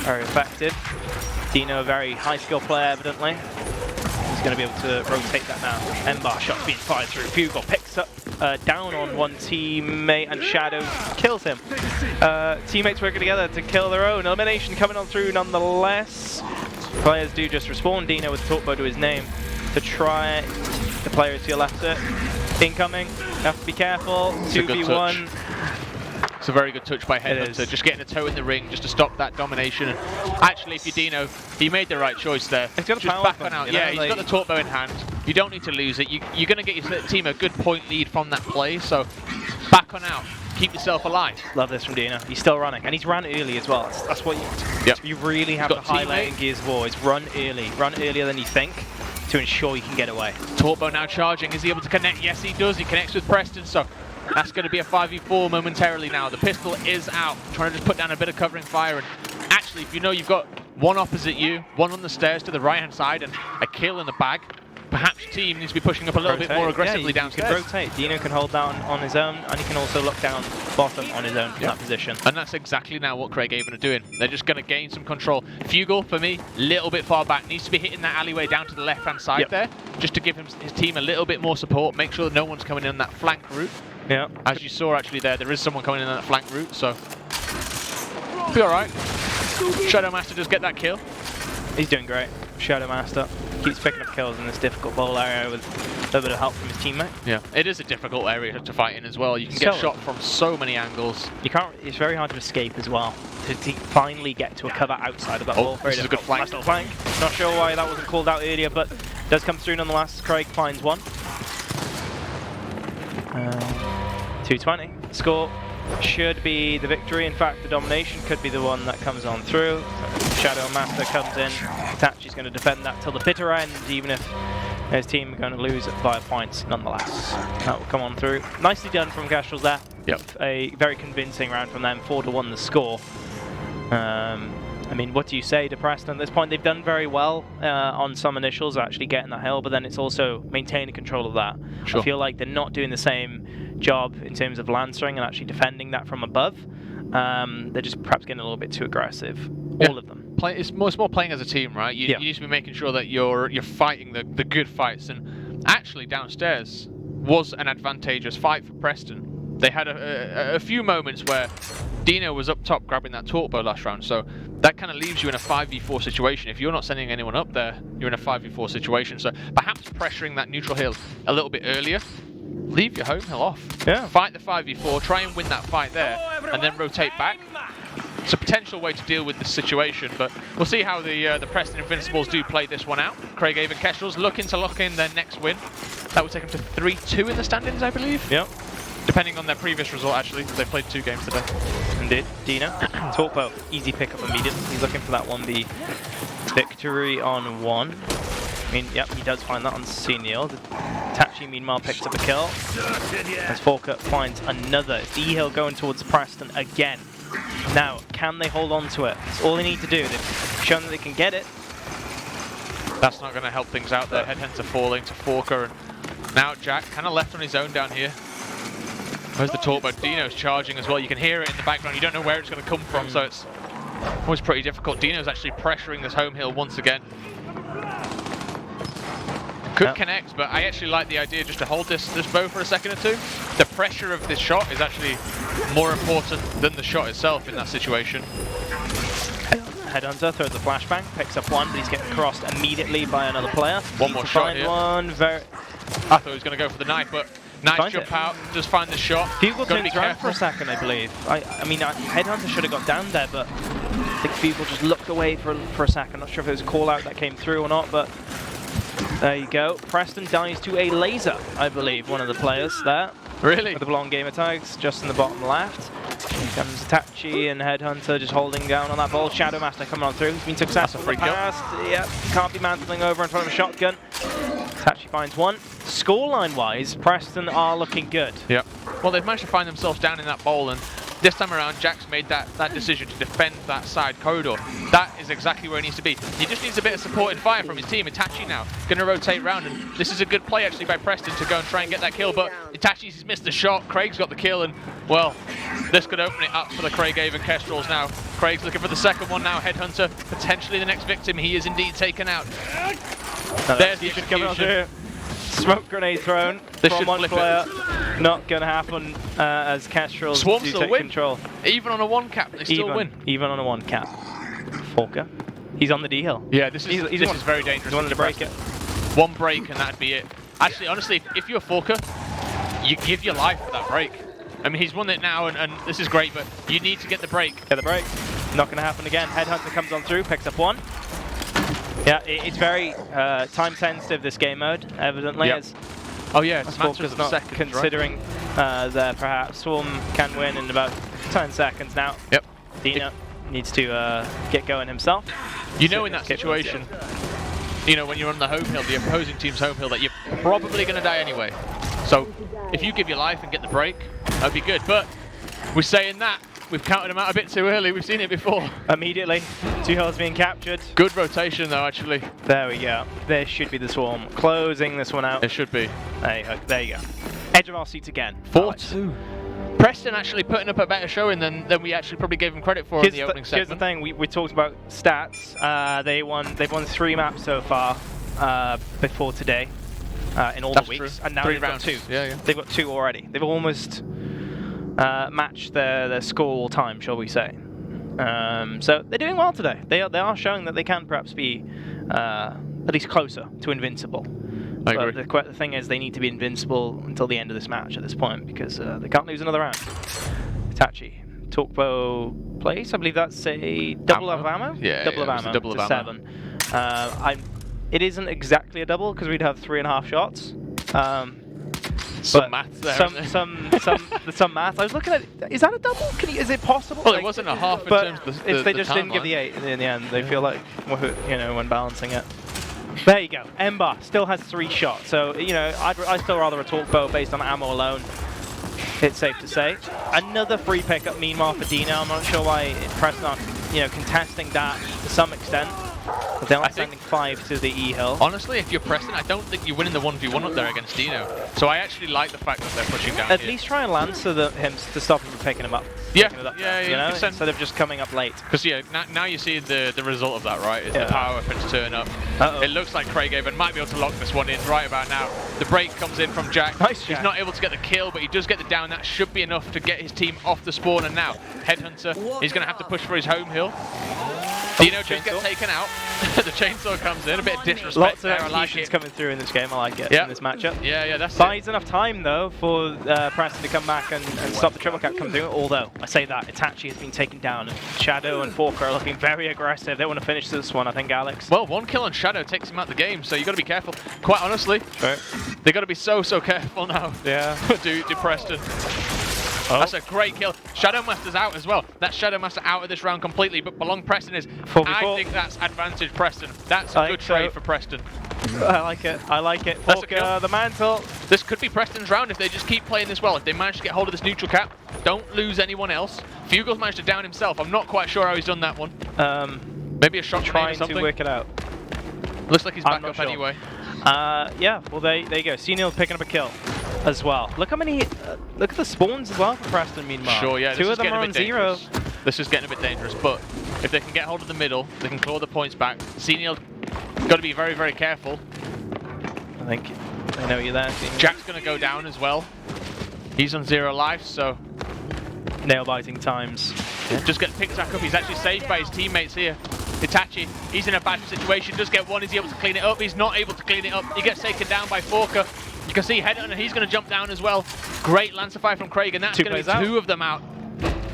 [SPEAKER 3] very effective. Dino, a very high skill player, evidently. He's going to be able to rotate that now. Embar shot being fired through. Bugle picks up down on one teammate, and Shadow kills him. Teammates working together to kill their own. Elimination coming on through nonetheless. Players do just respawn. Dino with Talkbow to his name to try the players to your left. Incoming. You have to be careful.
[SPEAKER 4] It's a good
[SPEAKER 3] 2v1.
[SPEAKER 4] It's a very good touch by
[SPEAKER 3] It
[SPEAKER 4] Headhunter,
[SPEAKER 3] is.
[SPEAKER 4] just getting a toe in the ring just to stop that domination. And actually, if you're Dino, he made the right choice there.
[SPEAKER 3] He's got a
[SPEAKER 4] Just
[SPEAKER 3] power
[SPEAKER 4] back
[SPEAKER 3] button,
[SPEAKER 4] on out.
[SPEAKER 3] you know,
[SPEAKER 4] Yeah, he's got the Talkbow in hand. You don't need to lose it. You're going to get your team a good point lead from that play, so back on out. Keep yourself alive.
[SPEAKER 3] Love this from Dino. He's still running, and he's ran early as well. That's what you really have to
[SPEAKER 4] got
[SPEAKER 3] highlight in
[SPEAKER 4] teammate.
[SPEAKER 3] Gears of War, is run early. Run earlier than you think to ensure you can get away.
[SPEAKER 4] Talkbow now charging. Is he able to connect? Yes, he does. He connects with Preston, so that's going to be a 5v4 momentarily now. The pistol is out, trying to just put down a bit of covering fire. And actually, if you know you've got one opposite you, one on the stairs to the right-hand side, and a kill in the bag, perhaps your team needs to be pushing up a little bit more aggressively
[SPEAKER 3] You
[SPEAKER 4] downstairs.
[SPEAKER 3] can rotate. Dino can hold down on his own, and he can also look down bottom on his own from that position.
[SPEAKER 4] And that's exactly now what Craig Avon are doing. They're just going to gain some control. Fugal, for me, a little bit far back. Needs to be hitting that alleyway down to the left-hand side there, just to give his team a little bit more support, make sure that no one's coming in on that flank route.
[SPEAKER 3] Yeah.
[SPEAKER 4] As you saw actually there is someone coming in on that flank route, so be alright. Shadow Master does get that kill.
[SPEAKER 3] He's doing great. Shadow Master keeps picking up kills in this difficult bowl area with a little bit of help from his teammate.
[SPEAKER 4] Yeah, it is a difficult area to fight in as well. You can
[SPEAKER 3] So-
[SPEAKER 4] get shot from so many angles.
[SPEAKER 3] You can't. It's very hard to escape as well. To finally get to a cover outside of that wall. Very
[SPEAKER 4] this is a good
[SPEAKER 3] difficult. Nice little flank. Not sure why that wasn't called out earlier, but does come through nonetheless. Craig finds one. 220. Score should be the victory. In fact, the domination could be the one that comes on through. Shadow Master comes in. Itachi's going to defend that till the bitter end, even if his team are going to lose it via points nonetheless. That will come on through. Nicely done from Gastrels there.
[SPEAKER 4] Yep.
[SPEAKER 3] A very convincing round from them. 4-1 the score. I mean, what do you say to Preston at this point? They've done very well on some initials, actually getting the hill, but then it's also maintaining control of that.
[SPEAKER 4] Sure.
[SPEAKER 3] I feel like they're not doing the same job in terms of lancering and actually defending that from above. They're just perhaps getting a little bit too aggressive, all of them.
[SPEAKER 4] It's more playing as a team, right? You need to be making sure that you're fighting the good fights. And actually, downstairs was an advantageous fight for Preston. They had a few moments where Dino was up top grabbing that Talkbow last round, so that kind of leaves you in a 5v4 situation. If you're not sending anyone up there, you're in a 5v4 situation. So perhaps pressuring that neutral hill a little bit earlier. Leave your home hill off.
[SPEAKER 3] Yeah.
[SPEAKER 4] Fight the 5v4, try and win that fight there, and then rotate back. It's a potential way to deal with this situation, but we'll see how the Preston Invincibles do play this one out. Craig Avon Kestrels looking to lock in their next win. That would take them to 3-2 in the standings, I believe.
[SPEAKER 3] Yep.
[SPEAKER 4] Depending on their previous result, actually. They played 2 games today.
[SPEAKER 3] Indeed. Dino. Talkbow. Easy pickup immediately. He's looking for that 1v victory on 1. I mean, yep, he does find that on Senior. Tachi, meanwhile, picks up a kill. As Forker finds another. D-Hill going towards Preston again. Now, can they hold on to it? That's all they need to do. They've shown that they can get it.
[SPEAKER 4] That's not going to help things out there. Headhunter falling to Forker, and now Jack kind of left on his own down here. Where's the talk about Dino's charging as well? You can hear it in the background. You don't know where it's going to come from, so it's always pretty difficult. Dino's actually pressuring this home hill once again. Could connect, but I actually like the idea just to hold this bow for a second or two. The pressure of this shot is actually more important than the shot itself in that situation.
[SPEAKER 3] Headhunter throws a flashbang, picks up one, but he's getting crossed immediately by another player.
[SPEAKER 4] One more shot here.
[SPEAKER 3] One very.
[SPEAKER 4] I thought he was going to go for the knife, but nice jump out, just find the shot.
[SPEAKER 3] Fugle
[SPEAKER 4] Gotta be
[SPEAKER 3] turns around
[SPEAKER 4] careful.
[SPEAKER 3] for a second, I believe. I mean, Headhunter should have got down there, but I think Fugle just looked away for a second. Not sure if it was a call out that came through or not, but there you go. Preston dies to a laser, I believe, one of the players there.
[SPEAKER 4] Really?
[SPEAKER 3] With the blonde gamer tags just in the bottom left. Here comes Tachi and Headhunter just holding down on that ball. Shadow Master coming on through. He's been successful in the past. Yep, can't be mantling over in front of a shotgun. Tachi finds one. Scoreline-wise, Preston are looking good.
[SPEAKER 4] Yep. Well, they've managed to find themselves down in that bowl, and this time around, Jack's made that decision to defend that side corridor. That is exactly where he needs to be. He just needs a bit of supporting fire from his team. Itachi now going to rotate round, and this is a good play actually by Preston to go and try and get that kill, but Itachi's missed the shot. Craig's got the kill, and well, this could open it up for the Craighaven Kestrels now. Craig's looking for the second one now. Headhunter, potentially the next victim. He is indeed taken out. There's the execution.
[SPEAKER 3] Smoke grenade thrown from one player. Not going to happen as Kestrels do take control.
[SPEAKER 4] Even on a one cap, they still win.
[SPEAKER 3] Even on a one cap. Forker. He's on the D hill.
[SPEAKER 4] Yeah, this is very dangerous.
[SPEAKER 3] He wanted to break it.
[SPEAKER 4] One break and that'd be it. Actually, honestly, if you're Forker, you give your life for that break. I mean, he's won it now, and this is great, but you need to get the break.
[SPEAKER 3] Get the break. Not going to happen again. Headhunter comes on through, picks up one. Yeah, it's very time sensitive, this game mode, evidently.
[SPEAKER 4] Yep. Oh yeah, it's
[SPEAKER 3] Forker's not seconds, considering there perhaps Swarm can win in about 10 seconds now.
[SPEAKER 4] Yep.
[SPEAKER 3] Dino needs to get going himself.
[SPEAKER 4] You know, in that situation, you know, when you're on the home hill, the opposing team's home hill, that you're probably going to die anyway. So if you give your life and get the break, that'd be good. But we're saying that, we've counted them out a bit too early. We've seen it before.
[SPEAKER 3] Immediately, 2 hills being captured.
[SPEAKER 4] Good rotation though, actually.
[SPEAKER 3] There we go. There should be the Swarm. Closing this one out.
[SPEAKER 4] It should be.
[SPEAKER 3] There you go. Edge of our seats again.
[SPEAKER 4] 4-2. Preston actually putting up a better showing than we actually probably gave him credit for in the opening segment.
[SPEAKER 3] Here's the thing, we talked about stats. They've won 3 maps so far before today in all the weeks.
[SPEAKER 4] True.
[SPEAKER 3] And now
[SPEAKER 4] 3
[SPEAKER 3] they've
[SPEAKER 4] rounds.
[SPEAKER 3] got 2.
[SPEAKER 4] Yeah.
[SPEAKER 3] They've got 2 already. They've almost matched their score all time, shall we say. So they're doing well today. They are showing that they can perhaps be at least closer to invincible.
[SPEAKER 4] I agree.
[SPEAKER 3] But the thing is, they need to be invincible until the end of this match at this point, because they can't lose another round. Itachi, Talkbow place. I believe that's a double of ammo.
[SPEAKER 4] Yeah,
[SPEAKER 3] double of ammo.
[SPEAKER 4] Double of ammo.
[SPEAKER 3] 7. It isn't exactly a double because we'd have 3.5 shots.
[SPEAKER 4] Some maths there.
[SPEAKER 3] Some math. I was looking at it. Is that a double? Is it possible?
[SPEAKER 4] Well, it wasn't a half in terms of the
[SPEAKER 3] they just didn't give the 8 in the end. They feel like, when balancing it. There you go. Ember still has 3 shots. So, I'd still rather a Talkbow based on ammo alone. It's safe to say. Another free pickup, meanwhile, for Dino. I'm not sure why Preston aren't, contesting that to some extent. But they're not sending 5 to the E-Hill.
[SPEAKER 4] Honestly, if you're Preston, I don't think you're winning the 1v1 up there against Dino. So I actually like the fact that they're pushing down
[SPEAKER 3] At
[SPEAKER 4] here.
[SPEAKER 3] least try and land him to stop him from picking him up.
[SPEAKER 4] Yeah,
[SPEAKER 3] instead of just coming up late.
[SPEAKER 4] Because now you see the result of that, right? Is the power weapons turn up. It looks like Craighaven might be able to lock this one in right about now. The break comes in from Jack.
[SPEAKER 3] Nice, Jack.
[SPEAKER 4] He's not able to get the kill, but he does get the down. That should be enough to get his team off the spawn. And now Headhunter, he's going to have to push for his home hill. Dino just gets taken out. The chainsaw comes in, a bit of disrespect.
[SPEAKER 3] Lots of
[SPEAKER 4] there. I like
[SPEAKER 3] executions
[SPEAKER 4] it.
[SPEAKER 3] coming through in this game. I like it in this matchup.
[SPEAKER 4] Yeah, that's
[SPEAKER 3] Buys enough time though for Preston to come back and stop the triple cap coming through. Although I say that Itachi has been taken down, and Shadow and Forker are looking very aggressive. They want to finish this one, I think, Alex.
[SPEAKER 4] Well, 1 kill on Shadow takes him out of the game, so you got to be careful. Quite honestly, they got to be so careful now.
[SPEAKER 3] Yeah.
[SPEAKER 4] do Preston.
[SPEAKER 3] Oh.
[SPEAKER 4] That's a great kill. Shadowmaster's out as well. That's Shadowmaster out of this round completely, but Belong Preston is...
[SPEAKER 3] 4v4.
[SPEAKER 4] I think that's advantage Preston. That's a good trade for Preston.
[SPEAKER 3] I like it. I like it.
[SPEAKER 4] That's a kill.
[SPEAKER 3] Walker, the mantle.
[SPEAKER 4] This could be Preston's round if they just keep playing this well. If they manage to get hold of this neutral cap, don't lose anyone else. Fugel's managed to down himself. I'm not quite sure how he's done that one. Maybe a shot grenade or
[SPEAKER 3] Trying
[SPEAKER 4] something.
[SPEAKER 3] to work it out.
[SPEAKER 4] Looks like he's back
[SPEAKER 3] not
[SPEAKER 4] up
[SPEAKER 3] sure.
[SPEAKER 4] anyway.
[SPEAKER 3] Yeah, well, there you go. C-Neil picking up a kill as well. Look how many... look at the spawns as well for Preston, meanwhile.
[SPEAKER 4] Sure, yeah.
[SPEAKER 3] Two of them are on 0.
[SPEAKER 4] This is getting a bit dangerous, but if they can get hold of the middle, they can claw the points back. C-Neil got to be very, very careful.
[SPEAKER 3] I think they know you're there.
[SPEAKER 4] Jack's going to go down as well. He's on 0 life, so...
[SPEAKER 3] Nail-biting times.
[SPEAKER 4] Just get picked back up. He's actually saved by his teammates here. Itachi, he's in a bad situation. Does get one. Is he able to clean it up? He's not able to clean it up. He gets taken down by Forker. You can see Headhunter, he's going to jump down as well. Great Lancer fire from Craig, and that's going to be 2 of them out.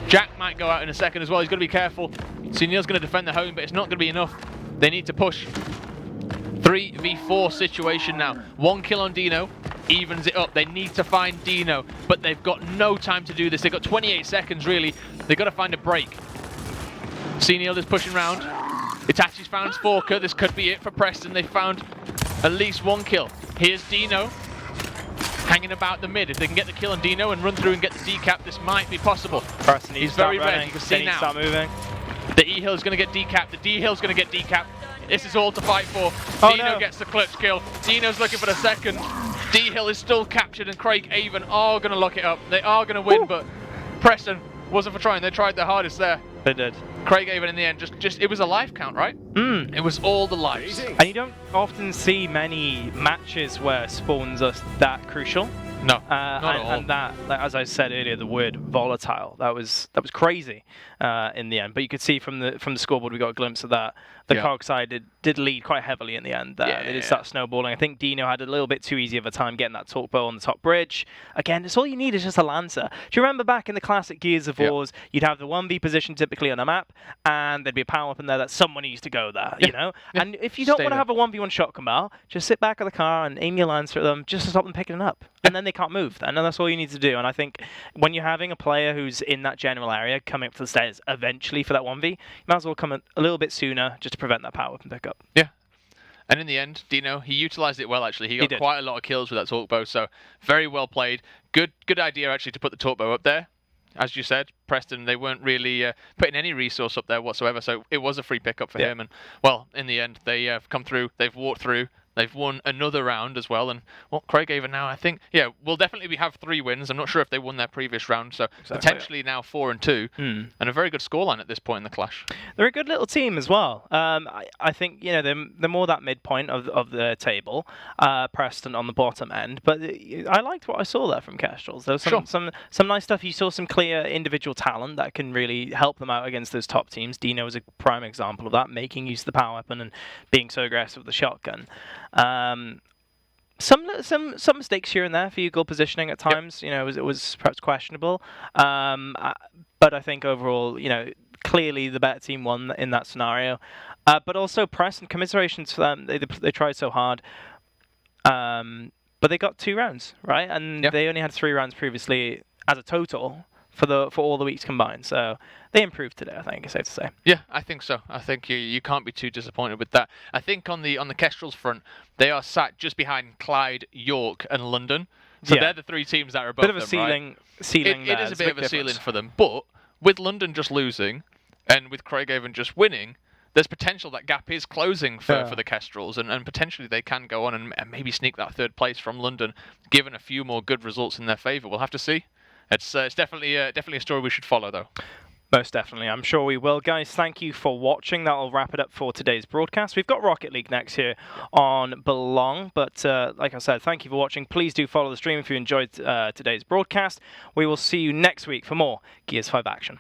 [SPEAKER 4] Jack might go out in a second as well. He's going to be careful. C-Neil's going to defend the home, but it's not going to be enough. They need to push. 3v4 situation now. 1 kill on Dino. Evens it up. They need to find Dino, but they've got no time to do this. They've got 28 seconds, really. They've got to find a break. C-Neil is pushing round. Itachi's found Forker. This could be it for Preston. They found at least 1 kill. Here's Dino hanging about the mid. If they can get the kill on Dino and run through and get the decap, this might be possible.
[SPEAKER 3] Preston needs
[SPEAKER 4] He's
[SPEAKER 3] to start
[SPEAKER 4] very red.
[SPEAKER 3] running.
[SPEAKER 4] You can see now.
[SPEAKER 3] Start moving.
[SPEAKER 4] The E-Hill is going to get decapped. The D-Hill is going to get decapped. This is all to fight for.
[SPEAKER 3] Oh,
[SPEAKER 4] Dino
[SPEAKER 3] no.
[SPEAKER 4] gets the clutch kill. Dino's looking for the second. D-Hill is still captured, and Craig Avon are going to lock it up. They are going to win, but Preston wasn't for trying. They tried their hardest there.
[SPEAKER 3] They did.
[SPEAKER 4] Craig Avon in the end, just it was a life count, right? It was all the lives.
[SPEAKER 3] And you don't often see many matches where spawns are that crucial.
[SPEAKER 4] No, not at all.
[SPEAKER 3] And that, like, as I said earlier, the word volatile. That was crazy in the end. But you could see from the scoreboard, we got a glimpse of that. The Cog side did lead quite heavily in the end. They did start snowballing. I think Dino had a little bit too easy of a time getting that torque bow on the top bridge. Again, it's all you need is just a Lancer. Do you remember back in the classic Gears of Wars, you'd have the 1v position typically on a map, and there'd be a power weapon there that someone needs to go there, you know?
[SPEAKER 4] Yeah.
[SPEAKER 3] And if you don't
[SPEAKER 4] Stay
[SPEAKER 3] want to
[SPEAKER 4] there.
[SPEAKER 3] have a 1v1 shotgun barrel, just sit back of the car and aim your Lancer at them just to stop them picking it up. And then they can't move. And then that's all you need to do. And I think when you're having a player who's in that general area coming up to the stairs eventually for that 1v, you might as well come a little bit sooner just to prevent that power weapon pickup.
[SPEAKER 4] Yeah. And in the end, Dino, he utilised it well, actually. He got quite a lot of kills with that torque bow, so very well played. Good idea, actually, to put the torque bow up there. As you said, Preston, they weren't really putting any resource up there whatsoever, so it was a free pickup for him. And, well, in the end, they have come through, they've walked through, they've won another round as well. And, well, Craig Avon now, I think, will definitely have 3 wins. I'm not sure if they won their previous round, so potentially now 4-2, and a very good scoreline at this point in the clash.
[SPEAKER 3] They're a good little team as well. I think, you know, they're more that midpoint of the table, Preston on the bottom end. But I liked what I saw there from Kestrels. There was some nice stuff. You saw some clear individual talent that can really help them out against those top teams. Dino was a prime example of that, making use of the power weapon and being so aggressive with the shotgun. Some mistakes here and there for goal positioning at times. You know, it was perhaps questionable. But I think overall, you know, clearly the better team won in that scenario. But also Preston, commiserations for them. They tried so hard. But they got 2 rounds, right? And they only had 3 rounds previously as a total for all the weeks combined. So they improved today, I think it's safe to say.
[SPEAKER 4] Yeah, I think so. I think you can't be too disappointed with that. I think on the Kestrels front, they are sat just behind Clyde, York, and London. So they're the 3 teams that are above them,
[SPEAKER 3] bit of a ceiling.
[SPEAKER 4] It is a bit of a ceiling for them. But with London just losing and with Craig Avon just winning, there's potential that gap is closing for the Kestrels, and potentially they can go on and maybe sneak that 3rd place from London, given a few more good results in their favour. We'll have to see. It's definitely a story we should follow, though.
[SPEAKER 3] Most definitely. I'm sure we will. Guys, thank you for watching. That will wrap it up for today's broadcast. We've got Rocket League next here on Belong. But like I said, thank you for watching. Please do follow the stream if you enjoyed today's broadcast. We will see you next week for more Gears 5 action.